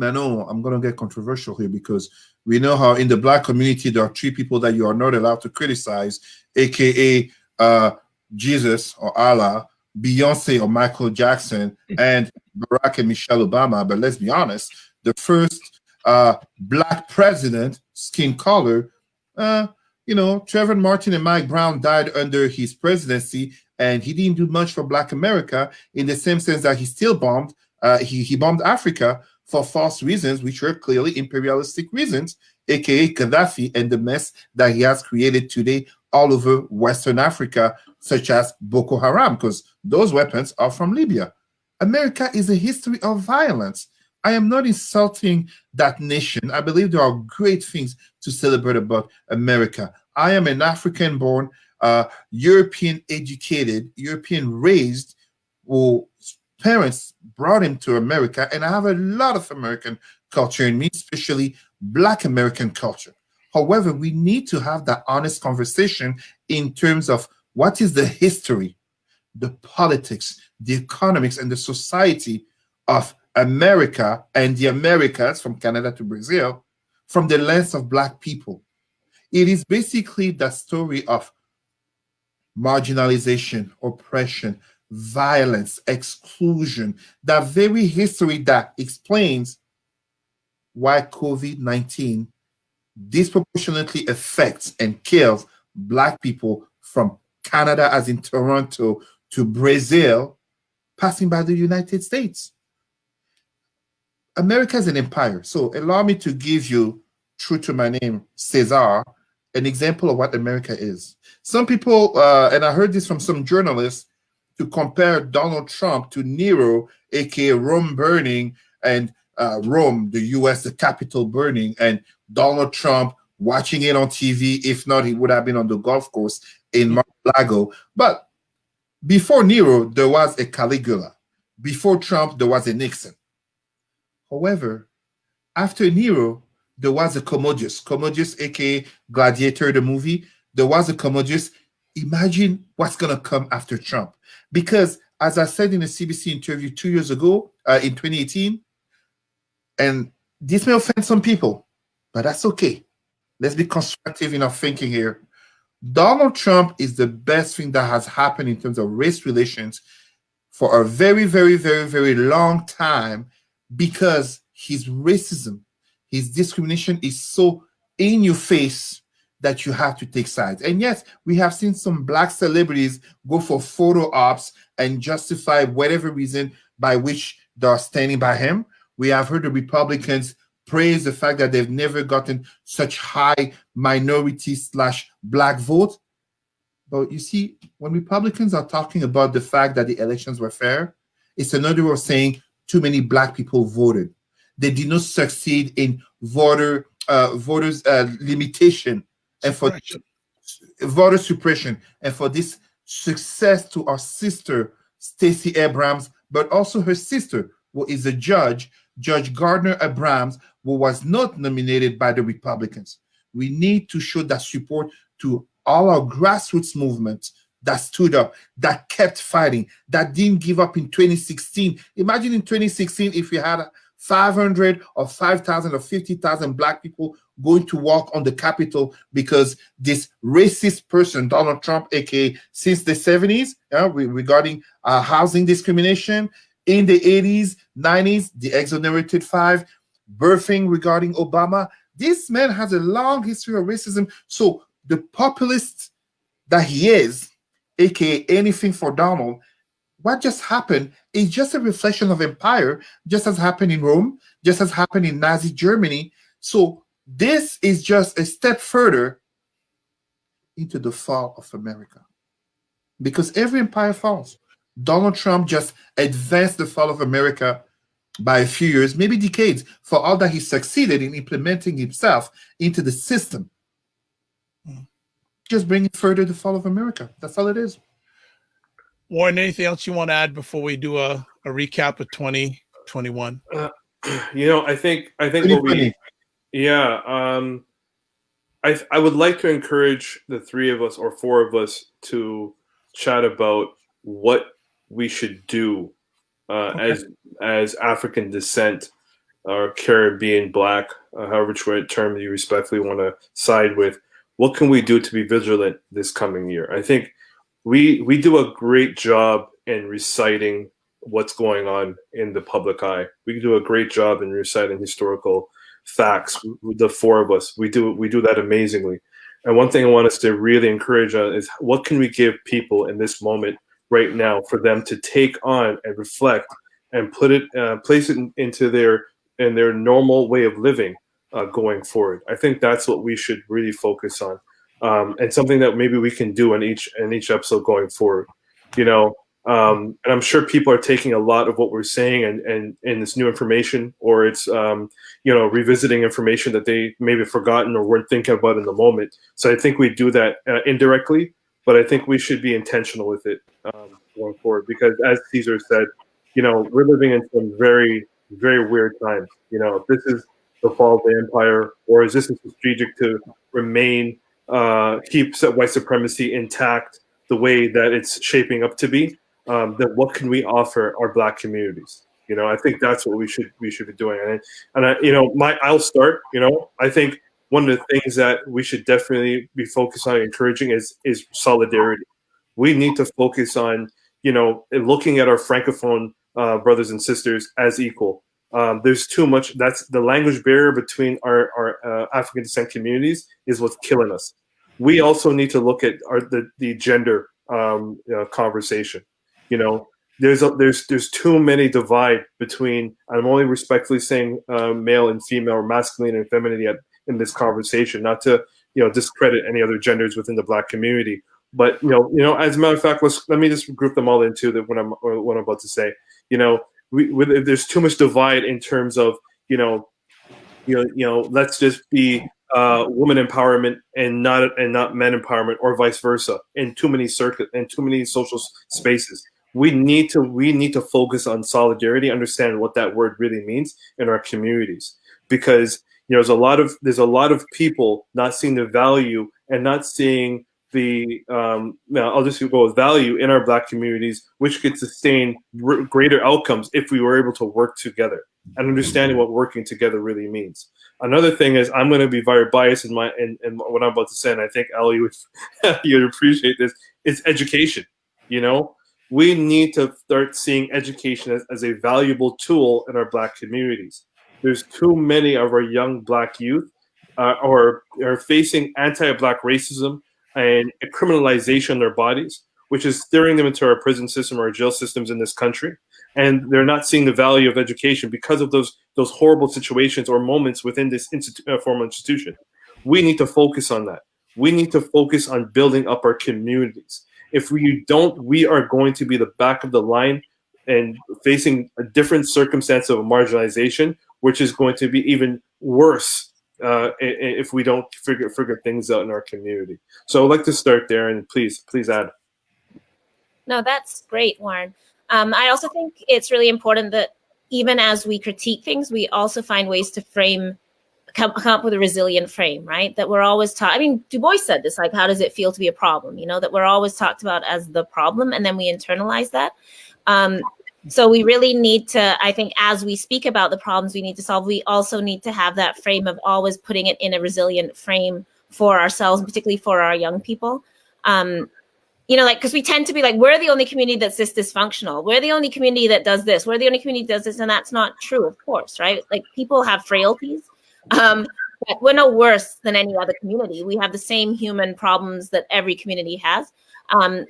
I know I'm going to get controversial here because we know how in the Black community there are three people that you are not allowed to criticize, aka Jesus or Allah, Beyonce or Michael Jackson, and Barack and Michelle Obama. But let's be honest, the first Black president, skin color, Trayvon Martin and Mike Brown died under his presidency, and he didn't do much for Black America in the same sense that he still bombed. He bombed Africa for false reasons, which were clearly imperialistic reasons, aka Gaddafi and the mess that he has created today all over Western Africa, such as Boko Haram, because those weapons are from Libya. America is a history of violence. I am not insulting that nation. I believe there are great things to celebrate about America. I am an African-born, European educated, European raised, who parents brought him to America, and I have a lot of American culture in me, especially Black American culture. However, we need to have that honest conversation in terms of what is the history, the politics, the economics, and the society of America and the Americas, from Canada to Brazil, from the lens of Black people. It is basically the story of marginalization, oppression, violence, exclusion, that very history that explains why COVID-19 disproportionately affects and kills Black people from Canada, as in Toronto, to Brazil, passing by the United States. America is an empire. So allow me to give you, true to my name, Cesar, an example of what America is. Some people, and I heard this from some journalists, to compare Donald Trump to Nero, aka Rome burning, and Rome, the US, the Capitol burning, and Donald Trump watching it on TV. If not, he would have been on the golf course in Mar-a-Lago. But before Nero, there was a Caligula. Before Trump, there was a Nixon. However, after Nero, there was a Commodus. Commodus, aka Gladiator, the movie. There was a Commodus. Imagine what's going to come after Trump. Because, as I said in a CBC interview 2 years ago, in 2018, and this may offend some people, but that's okay. Let's be constructive in our thinking here. Donald Trump is the best thing that has happened in terms of race relations for a very, very, very, very long time, because his racism, his discrimination is so in your face that you have to take sides. And yes, we have seen some Black celebrities go for photo ops and justify whatever reason by which they are standing by him. We have heard the Republicans praise the fact that they've never gotten such high minority/Black vote. But you see, when Republicans are talking about the fact that the elections were fair, it's another way of saying too many Black people voted. They did not succeed in voters limitation and for voter suppression, and for this success to our sister Stacey Abrams, but also her sister, who is a judge, Judge Gardner Abrams, who was not nominated by the Republicans. We need to show that support to all our grassroots movements that stood up, that kept fighting, that didn't give up in 2016. Imagine in 2016 if we had 500 or 5,000 or 50,000 Black people going to walk on the Capitol because this racist person, Donald Trump, aka since the 70s, regarding housing discrimination, in the 80s, 90s, the exonerated five, birthing regarding Obama. This man has a long history of racism. So the populist that he is, aka anything for Donald, what just happened is just a reflection of empire, just as happened in Rome, just as happened in Nazi Germany. So this is just a step further into the fall of America. Because every empire falls. Donald Trump just advanced the fall of America by a few years, maybe decades, for all that he succeeded in implementing himself into the system. Just bringing further the fall of America. That's all it is. Warren, anything else you want to add before we do a recap of 2021? I think what we, I would like to encourage the three of us or four of us to chat about what we should do as African descent or Caribbean, Black, however term you respectfully want to side with. What can we do to be vigilant this coming year? I think we do a great job in reciting what's going on in the public eye. We do a great job in reciting historical facts. The four of us, we do that amazingly. And one thing I want us to really encourage is what can we give people in this moment right now for them to take on and reflect and put it, place it into their normal way of living going forward. I think that's what we should really focus on, and something that maybe we can do in each episode going forward. And I'm sure people are taking a lot of what we're saying and this new information, or it's revisiting information that they maybe forgotten or weren't thinking about in the moment. So I think we do that indirectly, but I think we should be intentional with it going forward, because as Cesar said, we're living in some very, very weird times. If this is the fall of the empire, or is this strategic to remain, keep white supremacy intact the way that it's shaping up to be, then what can we offer our Black communities? I think that's what we should be doing. I'll start. I think one of the things that we should definitely be focused on encouraging is solidarity. We need to focus on looking at our francophone brothers and sisters as equal. There's too much. That's the language barrier between our African descent communities is what's killing us. We also need to look at the gender conversation. There's too many divide between. I'm only respectfully saying male and female, or masculine and femininity in this conversation, not to discredit any other genders within the Black community. But as a matter of fact, let me just group them all into what I'm about to say. There's too much divide in terms of let's just be woman empowerment and not men empowerment, or vice versa, in too many social spaces. We need to focus on solidarity, understand what that word really means in our communities, because there's a lot of people not seeing the value and not seeing the I'll just go with value in our Black communities, which could sustain greater outcomes if we were able to work together and understanding what working together really means. Another thing is, I'm going to be very biased in what I'm about to say, and I think Ali you'd appreciate this. It's education. We need to start seeing education as a valuable tool in our Black communities. There's too many of our young Black youth are facing anti-Black racism and a criminalization of their bodies, which is steering them into our prison system or our jail systems in this country. And they're not seeing the value of education because of those horrible situations or moments within this formal institution. We need to focus on that. We need to focus on building up our communities. If we don't, we are going to be the back of the line and facing a different circumstance of marginalization, which is going to be even worse if we don't figure things out in our community. So I'd like to start there, and please add. No, that's great, Warren. I also think it's really important that even as we critique things, we also find ways to come up with a resilient frame, right? That we're always taught. I mean, Du Bois said this, like, how does it feel to be a problem? That we're always talked about as the problem, and then we internalize that. So we really need to, I think, as we speak about the problems we need to solve, we also need to have that frame of always putting it in a resilient frame for ourselves, particularly for our young people. Because we tend to be like, we're the only community that's this dysfunctional. We're the only community that does this. We're the only community that does this. And that's not true, of course, right? Like, people have frailties. But we're no worse than any other community. We have the same human problems that every community has.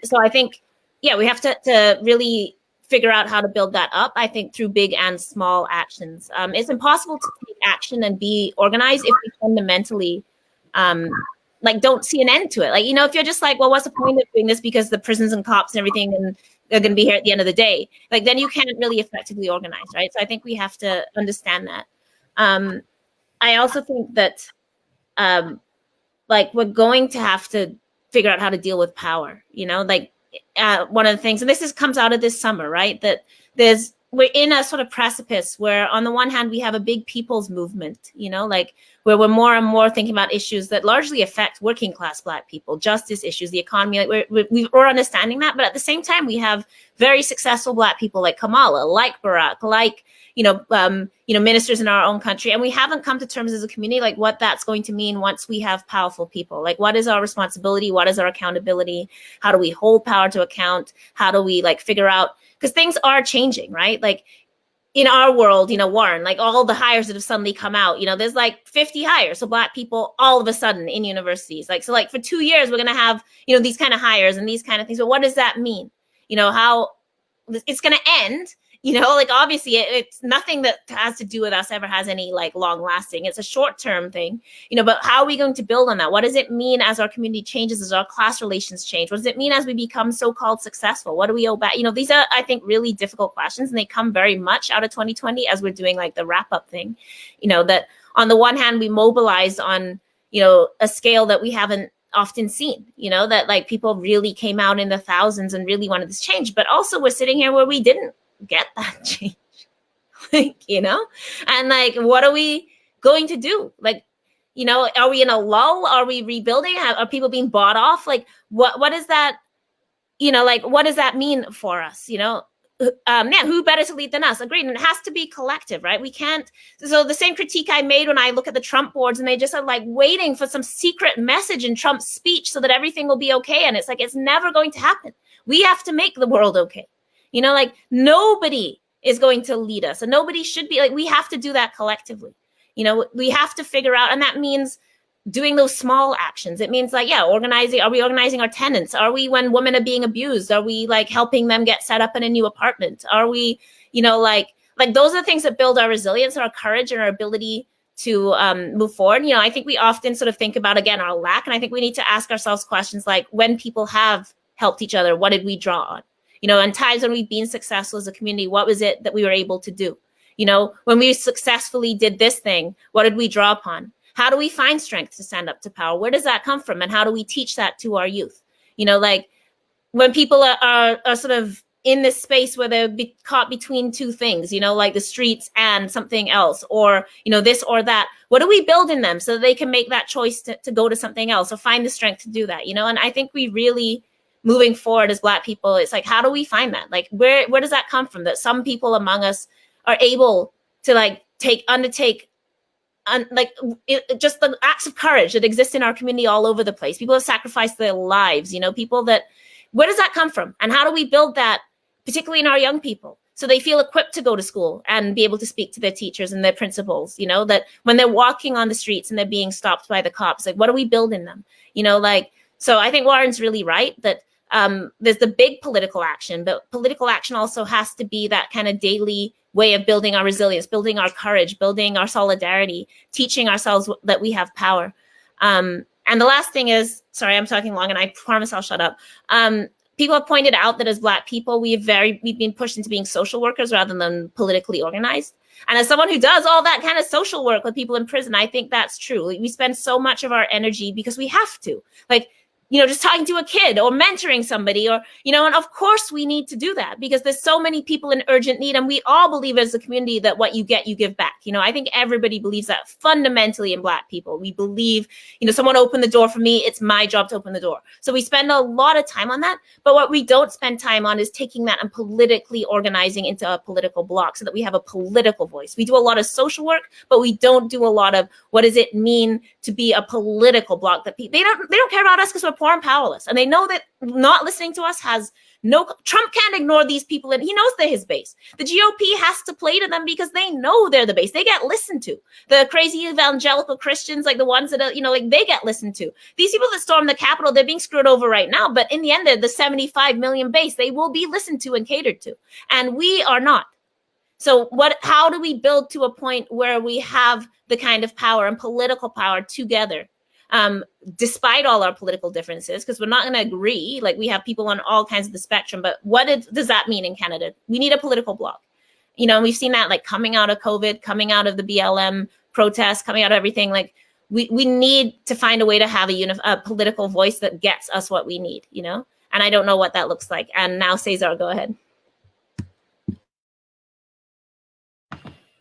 So I think, yeah, we have to really figure out how to build that up, I think, through big and small actions. It's impossible to take action and be organized if we fundamentally like don't see an end to it. Like, you know, if you're just like, well, what's the point of doing this because the prisons and cops and everything and they're going to be here at the end of the day, like then you can't really effectively organize, right? So I think we have to understand that. I also think that like we're going to have to figure out how to deal with power, you know, like one of the things, and this comes out of this summer, right? That we're in a sort of precipice where on the one hand, we have a big people's movement, you know, like where we're more and more thinking about issues that largely affect working class Black people, justice issues, the economy, like we're understanding that. But at the same time, we have very successful Black people like Kamala, like Barack, like, ministers in our own country. And we haven't come to terms as a community, like what that's going to mean once we have powerful people. Like, what is our responsibility? What is our accountability? How do we hold power to account? How do we like figure out, because things are changing, right? Like in our world, you know, Warren, like all the hires that have suddenly come out, you know, there's like 50 hires. So Black people all of a sudden in universities, like, so like for 2 years, we're going to have, you know, these kind of hires and these kind of things. But what does that mean? You know, how it's going to end, you know, like obviously it's nothing that has to do with us ever has any like long lasting. It's a short term thing, you know, but how are we going to build on that? What does it mean as our community changes, as our class relations change? What does it mean as we become so-called successful? What do we owe back? You know, these are, I think, really difficult questions, and they come very much out of 2020 as we're doing like the wrap up thing, you know, that on the one hand, we mobilized on, you know, a scale that we haven't often seen, you know, that like people really came out in the thousands and really wanted this change, but also we're sitting here where we didn't get that change, like, you know, and like, what are we going to do? Like, you know, are we in a lull? Are we rebuilding? Are people being bought off? Like, what is that, you know, like, what does that mean for us? You know, who better to lead than us? Agreed. And it has to be collective, right? We can't. So the same critique I made when I look at the Trump boards and they just are like waiting for some secret message in Trump's speech so that everything will be okay. And it's like, it's never going to happen. We have to make the world okay. You know, like nobody is going to lead us and nobody should be, like, we have to do that collectively. You know, we have to figure out, and that means doing those small actions. It means like, yeah, organizing. Are we organizing our tenants? Are we, when women are being abused, are we like helping them get set up in a new apartment? Are we, you know, like those are the things that build our resilience, our courage, and our ability to move forward. You know, I think we often sort of think about, again, our lack. And I think we need to ask ourselves questions like, when people have helped each other, what did we draw on? You know, in times when we've been successful as a community, what was it that we were able to do? You know, when we successfully did this thing, what did we draw upon? How do we find strength to stand up to power? Where does that come from? And how do we teach that to our youth? You know, like when people are sort of in this space where they're caught between two things, you know, like the streets and something else, or, you know, this or that, what do we build in them so that they can make that choice to go to something else or find the strength to do that, you know? And I think we really, moving forward as Black people, it's like, how do we find that? Like, where does that come from? That some people among us are able to like undertake just the acts of courage that exist in our community all over the place. People have sacrificed their lives, you know, people that, where does that come from? And how do we build that, particularly in our young people, so they feel equipped to go to school and be able to speak to their teachers and their principals, you know, that when they're walking on the streets and they're being stopped by the cops, like, what do we build in them? You know, like, so I think Warren's really right that there's the big political action, but political action also has to be that kind of daily way of building our resilience, building our courage, building our solidarity, teaching ourselves that we have power. And the last thing is, sorry, I'm talking long and I promise I'll shut up. People have pointed out that as Black people, we've been pushed into being social workers rather than politically organized. And as someone who does all that kind of social work with people in prison, I think that's true. We spend so much of our energy because we have to, like, you know, just talking to a kid or mentoring somebody, or, you know, and of course we need to do that because there's so many people in urgent need. And we all believe as a community that what you get, you give back. You know, I think everybody believes that fundamentally in Black people. We believe, you know, someone opened the door for me, it's my job to open the door. So we spend a lot of time on that. But what we don't spend time on is taking that and politically organizing into a political block so that we have a political voice. We do a lot of social work, but we don't do a lot of what does it mean to be a political block that they don't care about us because we're poor and powerless. And they know that not listening to us has no, Trump can't ignore these people, and he knows they're his base. The GOP has to play to them because they know they're the base. They get listened to. The crazy evangelical Christians, like the ones that are, like they get listened to. These people that storm the Capitol, they're being screwed over right now. But in the end, they're the 75 million base. They will be listened to and catered to. And we are not. So how do we build to a point where we have the kind of power and political power together, despite all our political differences, because we're not going to agree. Like, we have people on all kinds of the spectrum, but does that mean in Canada? We need a political bloc. And we've seen that, like, coming out of COVID, coming out of the BLM protests, coming out of everything. Like, we need to find a way to have a political voice that gets us what we need, and I don't know what that looks like. And now, Cesar, go ahead.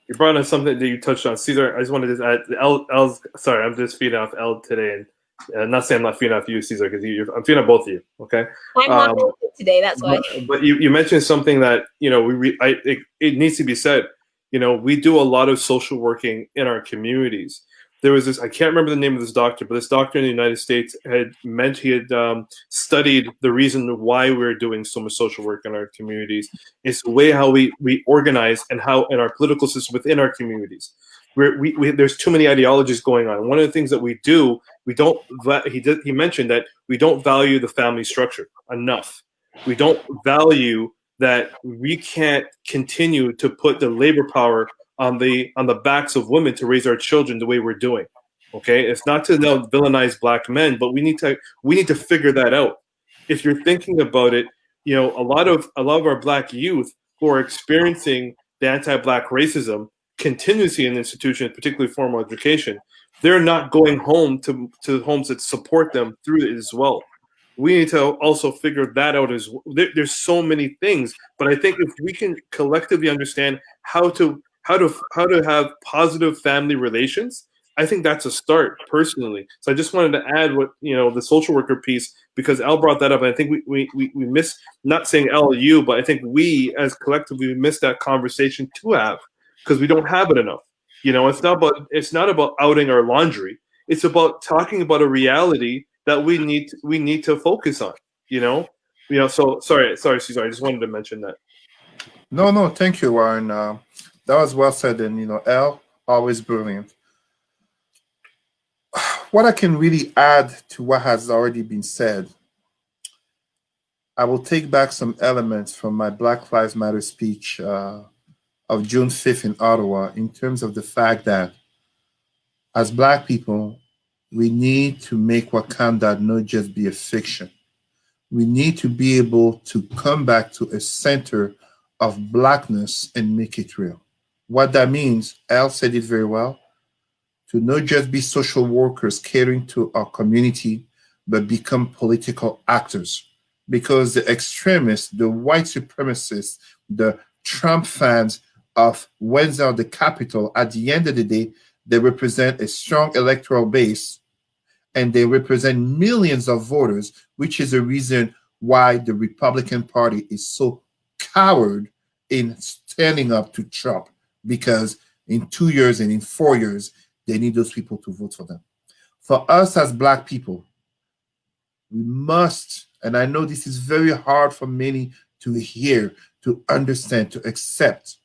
You brought up something that you touched on, Cesar. I just wanted to add, sorry, I'm just feeding off L today, and I'm not saying I'm not feeding off you, Cesar, because I'm feeding off both of you. Okay. I'm not today. That's why. But you mentioned something that it needs to be said. We do a lot of social working in our communities. There was this, I can't remember the name of this doctor, but this doctor in the United States had studied the reason why we're doing so much social work in our communities. It's the way how we organize and how in our political system within our communities. There's too many ideologies going on. One of the things that we do, he mentioned that we don't value the family structure enough. We don't value that we can't continue to put the labor power on the backs of women to raise our children the way we're doing. Okay, it's not to now villainize black men, but we need to figure that out. If you're thinking about it, a lot of our black youth who are experiencing the anti-black racism continuously in institutions, particularly formal education, they're not going home to homes that support them through it as well. We need to also figure that out as well. There's so many things, but I think if we can collectively understand how to have positive family relations, I think that's a start personally. So I just wanted to add what, the social worker piece, because Al brought that up. And I think we miss, not saying LU, but I think we as collectively missed that conversation to have, because we don't have it enough. It's not about outing our laundry. It's about talking about a reality that we need to focus on, so sorry, Cesar, I just wanted to mention that. No, thank you, Warren. That was well said, and L, always brilliant. What I can really add to what has already been said, I will take back some elements from my Black Lives Matter speech of June 5th in Ottawa, in terms of the fact that as Black people, we need to make Wakanda not just be a fiction. We need to be able to come back to a center of Blackness and make it real. What that means, Al said it very well, to not just be social workers catering to our community, but become political actors. Because the extremists, the white supremacists, the Trump fans of Wednesday at the Capitol, at the end of the day, they represent a strong electoral base, and they represent millions of voters, which is the reason why the Republican Party is so coward in standing up to Trump, because in 2 years and in 4 years, they need those people to vote for them. For us as Black people, we must, and I know this is very hard for many to hear, to understand, to accept,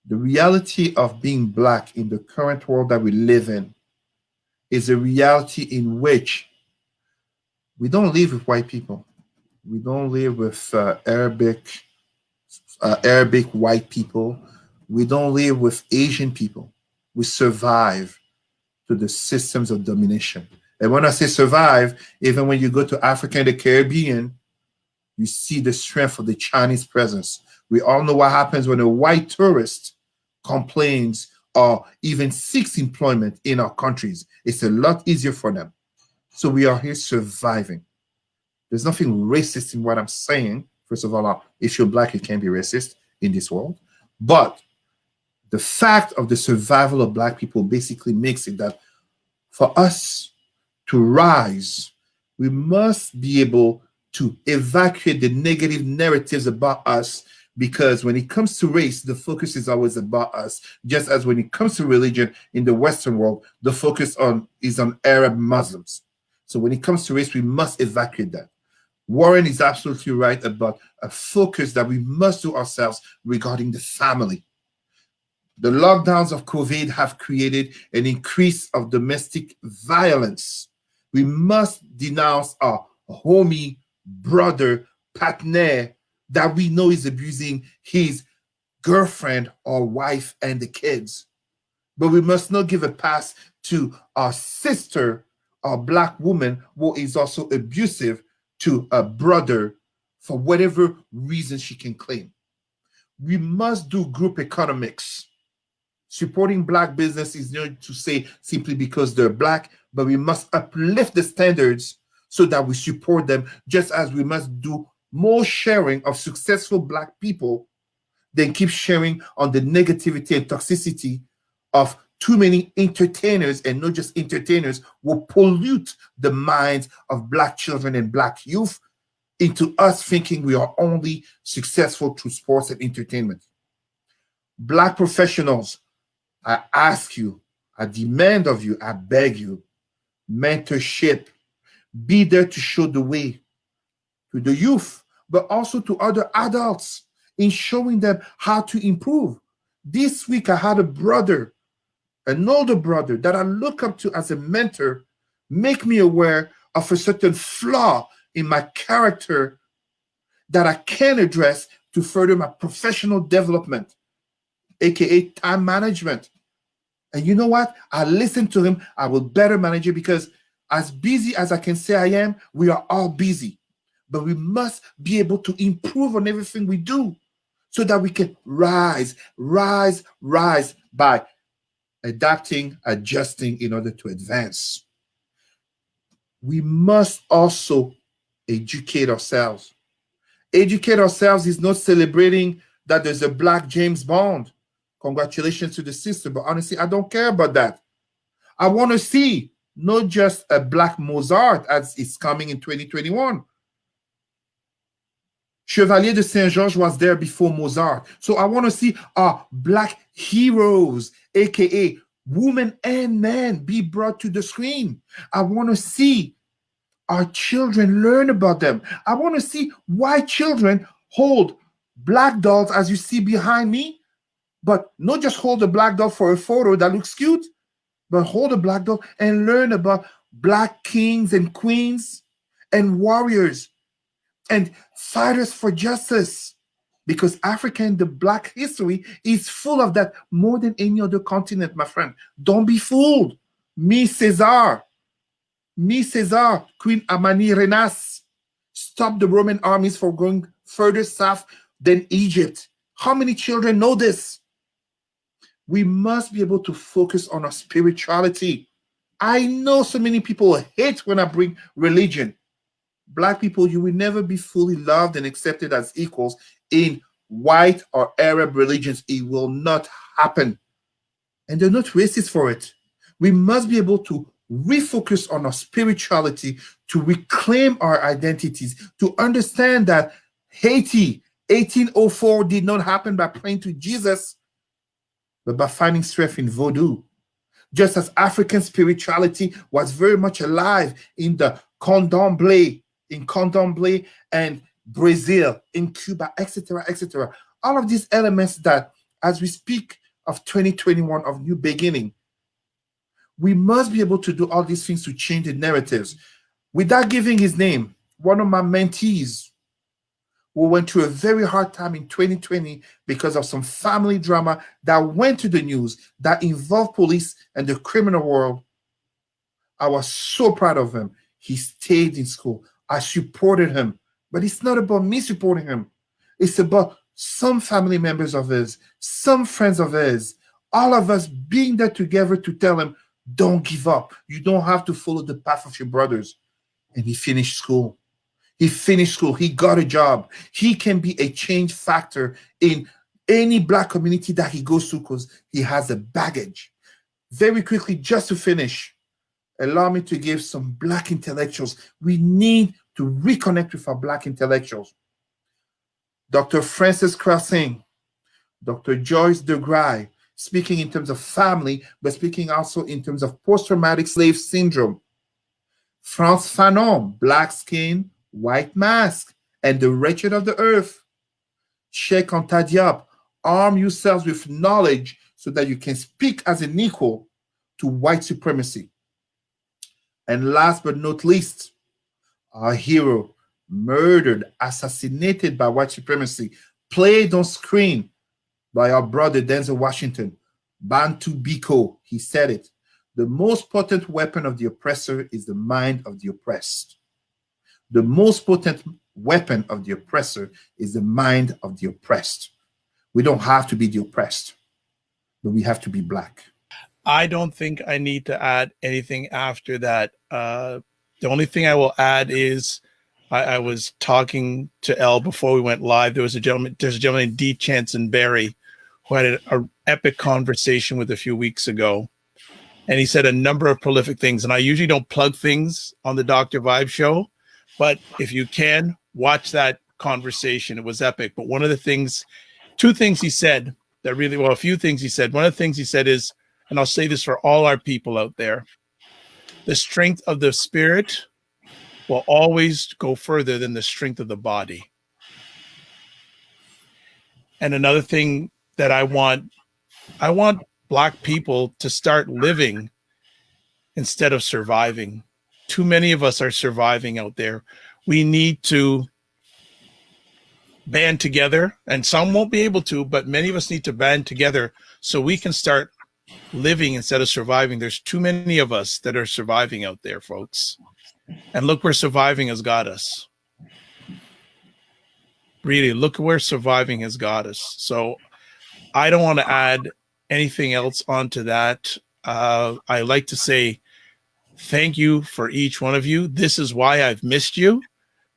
the reality of being Black in the current world that we live in is a reality in which we don't live with white people. We don't live with Arabic white people. We don't live with Asian people. We survive to the systems of domination. And when I say survive, even when you go to Africa and the Caribbean, you see the strength of the Chinese presence. We all know what happens when a white tourist complains or even seeks employment in our countries. It's a lot easier for them. So we are here surviving. There's nothing racist in what I'm saying. First of all, if you're Black, you can't be racist in this world. But the fact of the survival of Black people basically makes it that for us to rise, we must be able to evacuate the negative narratives about us, because when it comes to race, the focus is always about us, just as when it comes to religion in the Western world, the focus is on Arab Muslims. So when it comes to race, we must evacuate that. Warren is absolutely right about a focus that we must do ourselves regarding the family. The lockdowns of COVID have created an increase of domestic violence. We must denounce our homie, brother, partner that we know is abusing his girlfriend or wife and the kids. But we must not give a pass to our sister, our black woman, who is also abusive to a brother for whatever reason she can claim. We must do group economics. Supporting black business is not to say simply because they're black, but we must uplift the standards so that we support them, just as we must do more sharing of successful black people than keep sharing on the negativity and toxicity of too many entertainers, and not just entertainers, will pollute the minds of black children and black youth into us thinking we are only successful through sports and entertainment. Black professionals, I ask you, I demand of you, I beg you, mentorship. Be there to show the way to the youth, but also to other adults in showing them how to improve. This week, I had a brother, an older brother that I look up to as a mentor, make me aware of a certain flaw in my character that I can address to further my professional development, aka time management. And you know what? I listen to him. I will better manage it, because as busy as I can say I am, we are all busy. But we must be able to improve on everything we do so that we can rise by adapting, adjusting in order to advance. We must also educate ourselves. Educate ourselves is not celebrating that there's a black James Bond. Congratulations to the sister, but honestly, I don't care about that. I want to see not just a black Mozart as is coming in 2021. Chevalier de Saint-Georges was there before Mozart. So I want to see our black heroes, aka women and men, be brought to the screen. I want to see our children learn about them. I want to see why children hold black dolls, as you see behind me, but not just hold a black doll for a photo that looks cute, but hold a black doll and learn about black kings and queens and warriors and fighters for justice. Because Africa and the black history is full of that more than any other continent, my friend. Don't be fooled. Me, Cesar, Queen Amani Renas, stopped the Roman armies from going further south than Egypt. How many children know this? We must be able to focus on our spirituality. I know so many people hate when I bring religion. Black people, you will never be fully loved and accepted as equals in white or Arab religions. It will not happen. And they're not racist for it. We must be able to refocus on our spirituality, to reclaim our identities, to understand that Haiti, 1804, did not happen by praying to Jesus, but by finding strength in voodoo. Just as African spirituality was very much alive in the Candomblé, and Brazil, in Cuba, etc., etc. All of these elements that, as we speak of 2021, of new beginning, we must be able to do all these things to change the narratives. Without giving his name, one of my mentees who went through a very hard time in 2020 because of some family drama that went to the news that involved police and the criminal world, I was so proud of him. He stayed in school. I supported him. But it's not about me supporting him. It's about some family members of his, some friends of his, all of us being there together to tell him, don't give up. You don't have to follow the path of your brothers. And he finished school. He finished school. He got a job. He can be a change factor in any black community that he goes to because he has a baggage. Very quickly, just to finish, allow me to give some black intellectuals. We need to reconnect with our black intellectuals. Dr. Francis Crossing, Dr. Joyce DeGruy, speaking in terms of family, but speaking also in terms of post-traumatic slave syndrome. Frantz Fanon, black skin, white mask, and the wretched of the earth. Cheikh Anta Diop, arm yourselves with knowledge so that you can speak as an equal to white supremacy. And last but not least, our hero, murdered, assassinated by white supremacy, played on screen by our brother Denzel Washington. Bantu Biko, he said it. The most potent weapon of the oppressor is the mind of the oppressed. The most potent weapon of the oppressor is the mind of the oppressed. We don't have to be the oppressed, but we have to be black. I don't think I need to add anything after that. The only thing I will add is I was talking to Elle before we went live. There's a gentleman named D. Chanson Berry who had an epic conversation with a few weeks ago. And he said a number of prolific things. And I usually don't plug things on the Dr. Vibe show, but if you can, watch that conversation. It was epic. But one of the things, two things he said that really, well, a few things he said. One of the things he said is, and I'll say this for all our people out there, the strength of the spirit will always go further than the strength of the body. And another thing that I want Black people to start living instead of surviving. Too many of us are surviving out there. We need to band together, and some won't be able to, but many of us need to band together so we can start living instead of surviving. There's too many of us that are surviving out there, folks. And look where surviving has got us. Really, look where surviving has got us. So I don't want to add anything else onto that. I like to say thank you for each one of you. This is why I've missed you,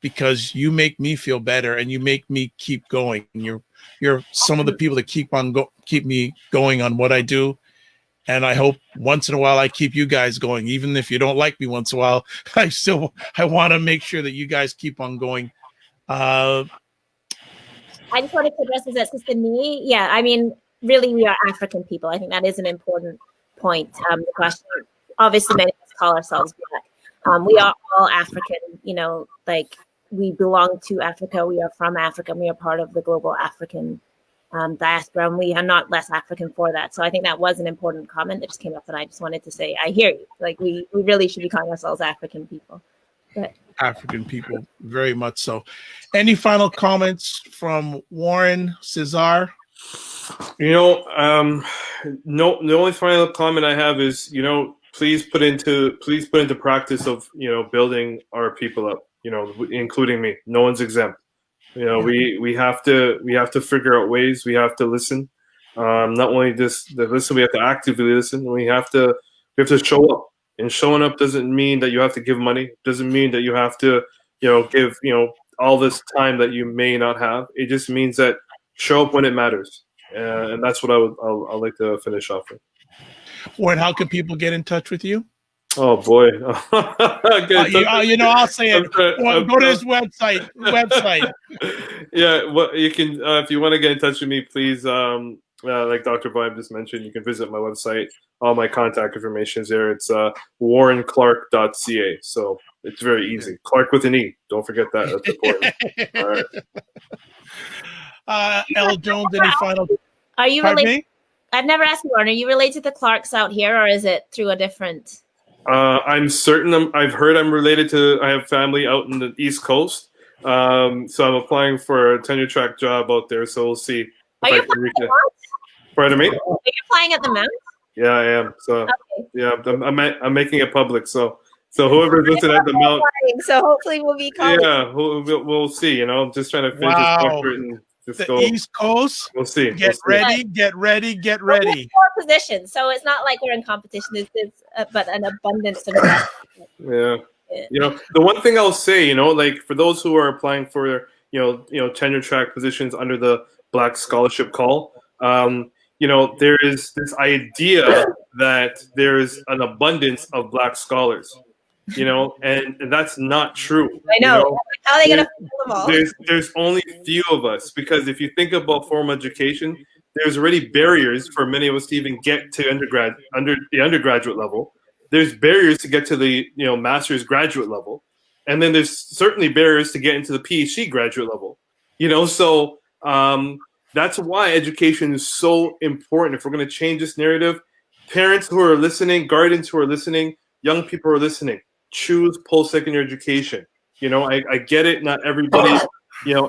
because you make me feel better and you make me keep going. You're some of the people that keep me going on what I do. And I hope once in a while I keep you guys going, even if you don't like me once in a while. I want to make sure that you guys keep on going. I just wanted to address this because to me, yeah, I mean, really, we are African people. I think that is an important point. The question, obviously, many of us call ourselves Black. We are all African, like we belong to Africa. We are from Africa. We are part of the global African diaspora, and we are not less African for that. So I think that was an important comment that just came up, and I just wanted to say, I hear you. Like we really should be calling ourselves African people. But African people, very much so. Any final comments from Warren, Cesar? No. The only final comment I have is, please put into practice of building our people up. Including me. No one's exempt. We have to figure out ways. We have to listen. Not only just listen, we have to actively listen. We have to show up. And showing up doesn't mean that you have to give money. Doesn't mean that you have to, give all this time that you may not have. It just means that show up when it matters. And that's what I'd like to finish off with. Warren, how can people get in touch with you? Oh boy! I'll say it. Go to his website. Yeah, well, you can if you want to get in touch with me, please. Like Dr. Vibe just mentioned, you can visit my website. All my contact information is there. It's warrenclarke.ca. So it's very easy. Clarke with an E. Don't forget that. That's important. All right. Elle Jones, any final? Are you related? I've never asked you, Warren. Are you related to the Clarks out here, or is it through a different? I'm certain. I've heard I'm related to. I have family out in the East Coast, so I'm applying for a tenure track job out there. So we'll see. Are you flying at the Mount? Pardon me? Are you flying at the Mount? Yeah, I am. So okay. Yeah, I'm making it public. So whoever's listening at the Mount. So hopefully we'll be calling. Yeah, we'll see. I'm just trying to finish this doctorate and just go. East Coast. We'll see. Get ready. Four positions, so it's not like we're in competition. It's but an abundance of investment. Yeah. The one thing I'll say, like for those who are applying for, tenure track positions under the Black Scholarship Call, there is this idea that there's an abundance of Black scholars, and that's not true. I know. How are they going to fill them all? There's only few of us, because if you think about formal education, there's already barriers for many of us to even get to the undergraduate level. there's barriers to get to the master's graduate level, and then there's certainly barriers to get into the PhD graduate level. So that's why education is so important. If we're going to change this narrative, parents who are listening, guardians who are listening, young people who are listening, choose post-secondary education. I get it. Not everybody,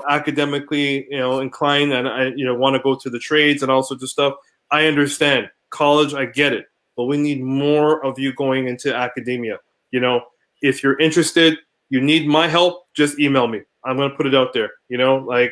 academically, inclined, and I, want to go to the trades and all sorts of stuff. I understand college. I get it, but we need more of you going into academia. If you're interested, you need my help, just email me. I'm going to put it out there. I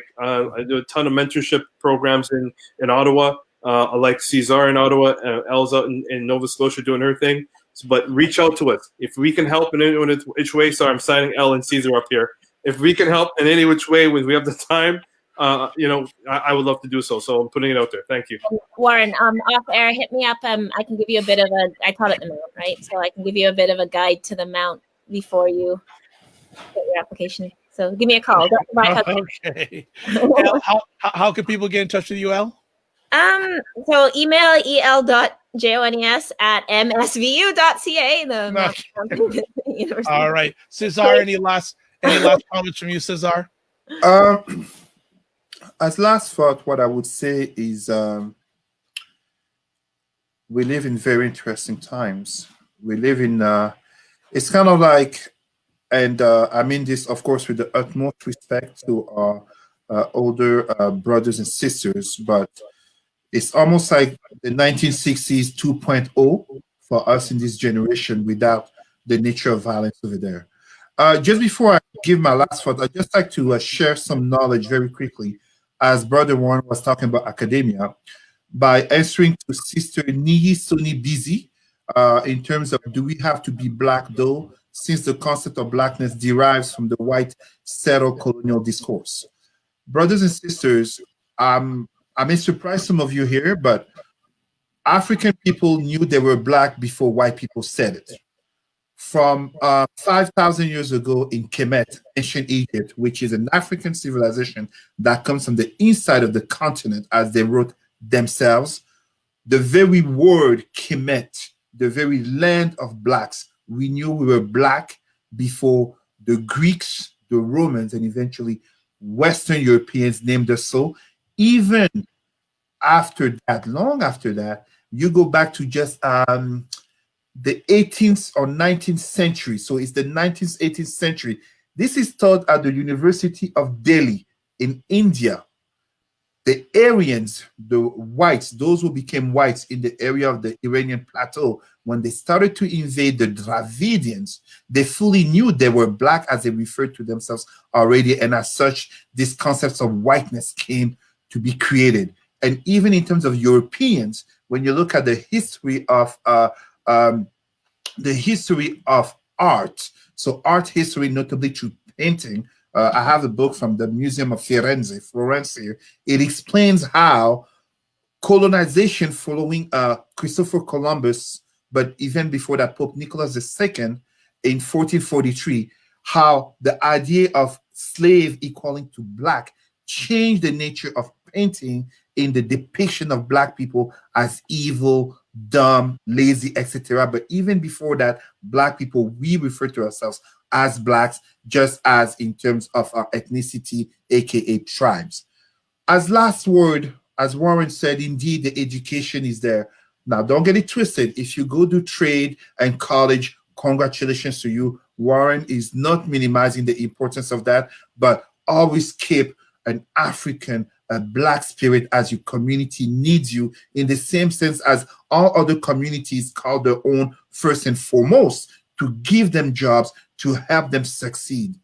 do a ton of mentorship programs in Ottawa. I like Cesar in Ottawa. Elle's out in Nova Scotia doing her thing. But reach out to us. If we can help in any which way, sorry, I'm signing Elle and Cesar up here. If we can help in any which way when we have the time, I would love to do so. So I'm putting it out there. Thank you. Warren, off air, hit me up. I can give you a bit of I call it the mount, right? So I can give you a bit of a guide to the mount before you get your application. So give me a call. Okay. How can people get in touch with you, Elle? So email el.jones@msvu.ca. All right, Cesar. Any last comments from you, Cesar? As last thought, what I would say is we live in very interesting times. We live in it's kind of like, and I mean this, of course, with the utmost respect to our older brothers and sisters, but it's almost like the 1960s 2.0 for us in this generation without the nature of violence over there. Just before I give my last thought, I'd just like to share some knowledge very quickly, as Brother Warren was talking about academia, by answering to Sister Niyi Soni Bizi in terms of, do we have to be black though, since the concept of blackness derives from the white settled colonial discourse. Brothers and sisters, I may surprise some of you here, but African people knew they were black before white people said it. From 5,000 years ago in Kemet, ancient Egypt, which is an African civilization that comes from the inside of the continent, as they wrote themselves, the very word Kemet, the very land of blacks, we knew we were black before the Greeks, the Romans, and eventually Western Europeans named us so. Even after that, long after that, you go back to just the 18th or 19th century. So it's the 19th, 18th century. This is taught at the University of Delhi in India. The Aryans, the whites, those who became whites in the area of the Iranian plateau, when they started to invade the Dravidians, they fully knew they were black, as they referred to themselves already. And as such, these concepts of whiteness came to be created. And even in terms of Europeans, when you look at the history of art, so art history, notably through painting. I have a book from the Museum of Florence here. It explains how colonization following Christopher Columbus, but even before that, Pope Nicholas II in 1443, how the idea of slave equaling to black changed the nature of painting in the depiction of black people as evil, dumb, lazy, etc. But even before that, black people, we refer to ourselves as blacks, just as in terms of our ethnicity, aka tribes. As last word, as Warren said, indeed, the education is there. Now, don't get it twisted. If you go to trade and college, congratulations to you. Warren is not minimizing the importance of that, but always keep an African, a black spirit, as your community needs you, in the same sense as all other communities call their own first and foremost, to give them jobs, to help them succeed.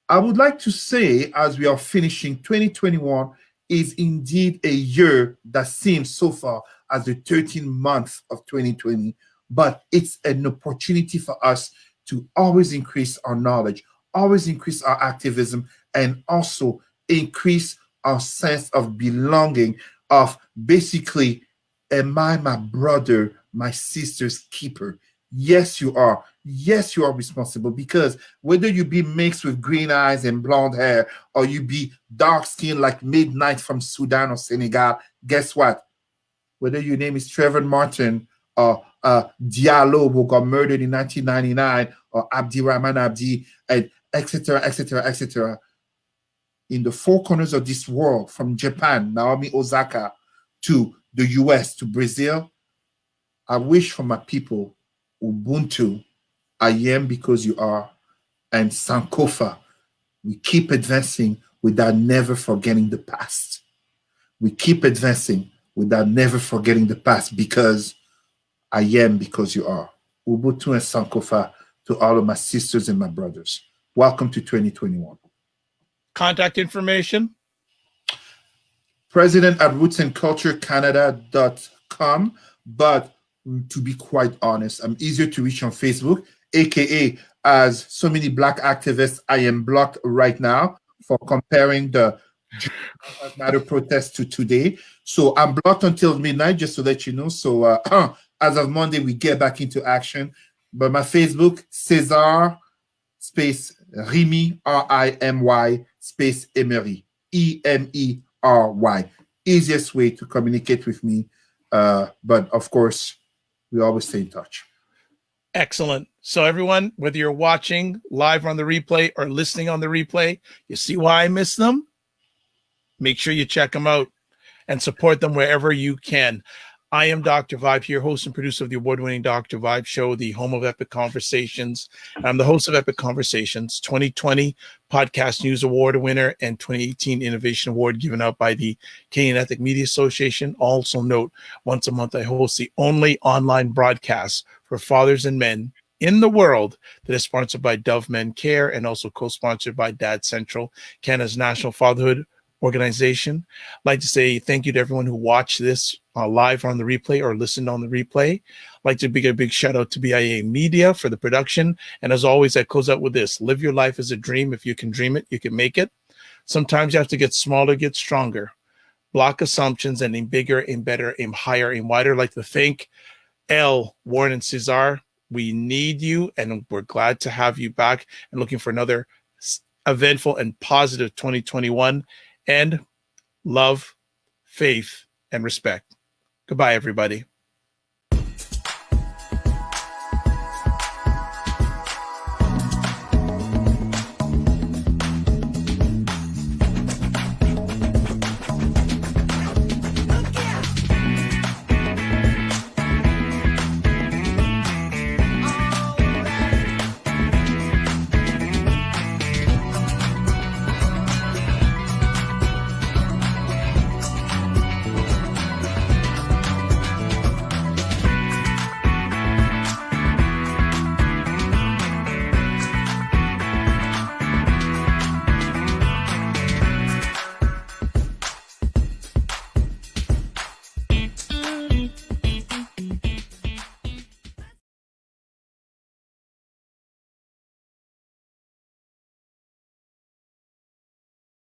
I would like to say, as we are finishing, 2021 is indeed a year that seems so far as the 13th month of 2020, but it's an opportunity for us to always increase our knowledge, always increase our activism, and also increase our sense of belonging, of basically, am I my brother, my sister's keeper? Yes, you are. Yes, you are responsible, because whether you be mixed with green eyes and blonde hair, or you be dark skinned like Midnight from Sudan or Senegal, guess what? Whether your name is Trevor Martin or Diallo, who got murdered in 1999, or Abdirahman Abdi, and etc., etc., etc. In the four corners of this world, from Japan, Naomi Osaka, to the US, to Brazil, I wish for my people, Ubuntu, I am because you are, and Sankofa. We keep advancing without never forgetting the past. We keep advancing without never forgetting the past, because I am because you are. Ubuntu and Sankofa to all of my sisters and my brothers. Welcome to 2021. Contact information? President at rootsandculturecanada.com. But to be quite honest, I'm easier to reach on Facebook, aka, as so many Black activists, I am blocked right now for comparing the Lives Matter protest to today. So I'm blocked until midnight, just to let you know. So as of Monday, we get back into action. But my Facebook, Cesar space Rimy, R-I-M-Y space Emery, E-M-E-R-Y. Easiest way to communicate with me. But of course, we always stay in touch. Excellent. So everyone, whether you're watching live on the replay or listening on the replay, you see why I miss them? Make sure you check them out and support them wherever you can. I am Dr. Vibe here, host and producer of the award-winning Dr. Vibe Show, the home of Epic Conversations. I'm the host of Epic Conversations, 2020 Podcast News Award winner and 2018 Innovation Award given out by the Canadian Ethnic Media Association. Also note, once a month I host the only online broadcast for fathers and men in the world that is sponsored by Dove Men Care and also co-sponsored by Dad Central, Canada's national fatherhood organization. I'd like to say thank you to everyone who watched this live on the replay or listened on the replay. I'd like to give a big shout out to BIA Media for the production. And as always, I close out with this: live your life as a dream. If you can dream it, you can make it. Sometimes you have to get smaller, get stronger. Block assumptions and aim bigger, aim better, aim higher, aim wider. I'd like to thank Warren, and Cesar. We need you, and we're glad to have you back and looking for another eventful and positive 2021. And love, faith, and respect. Goodbye, everybody.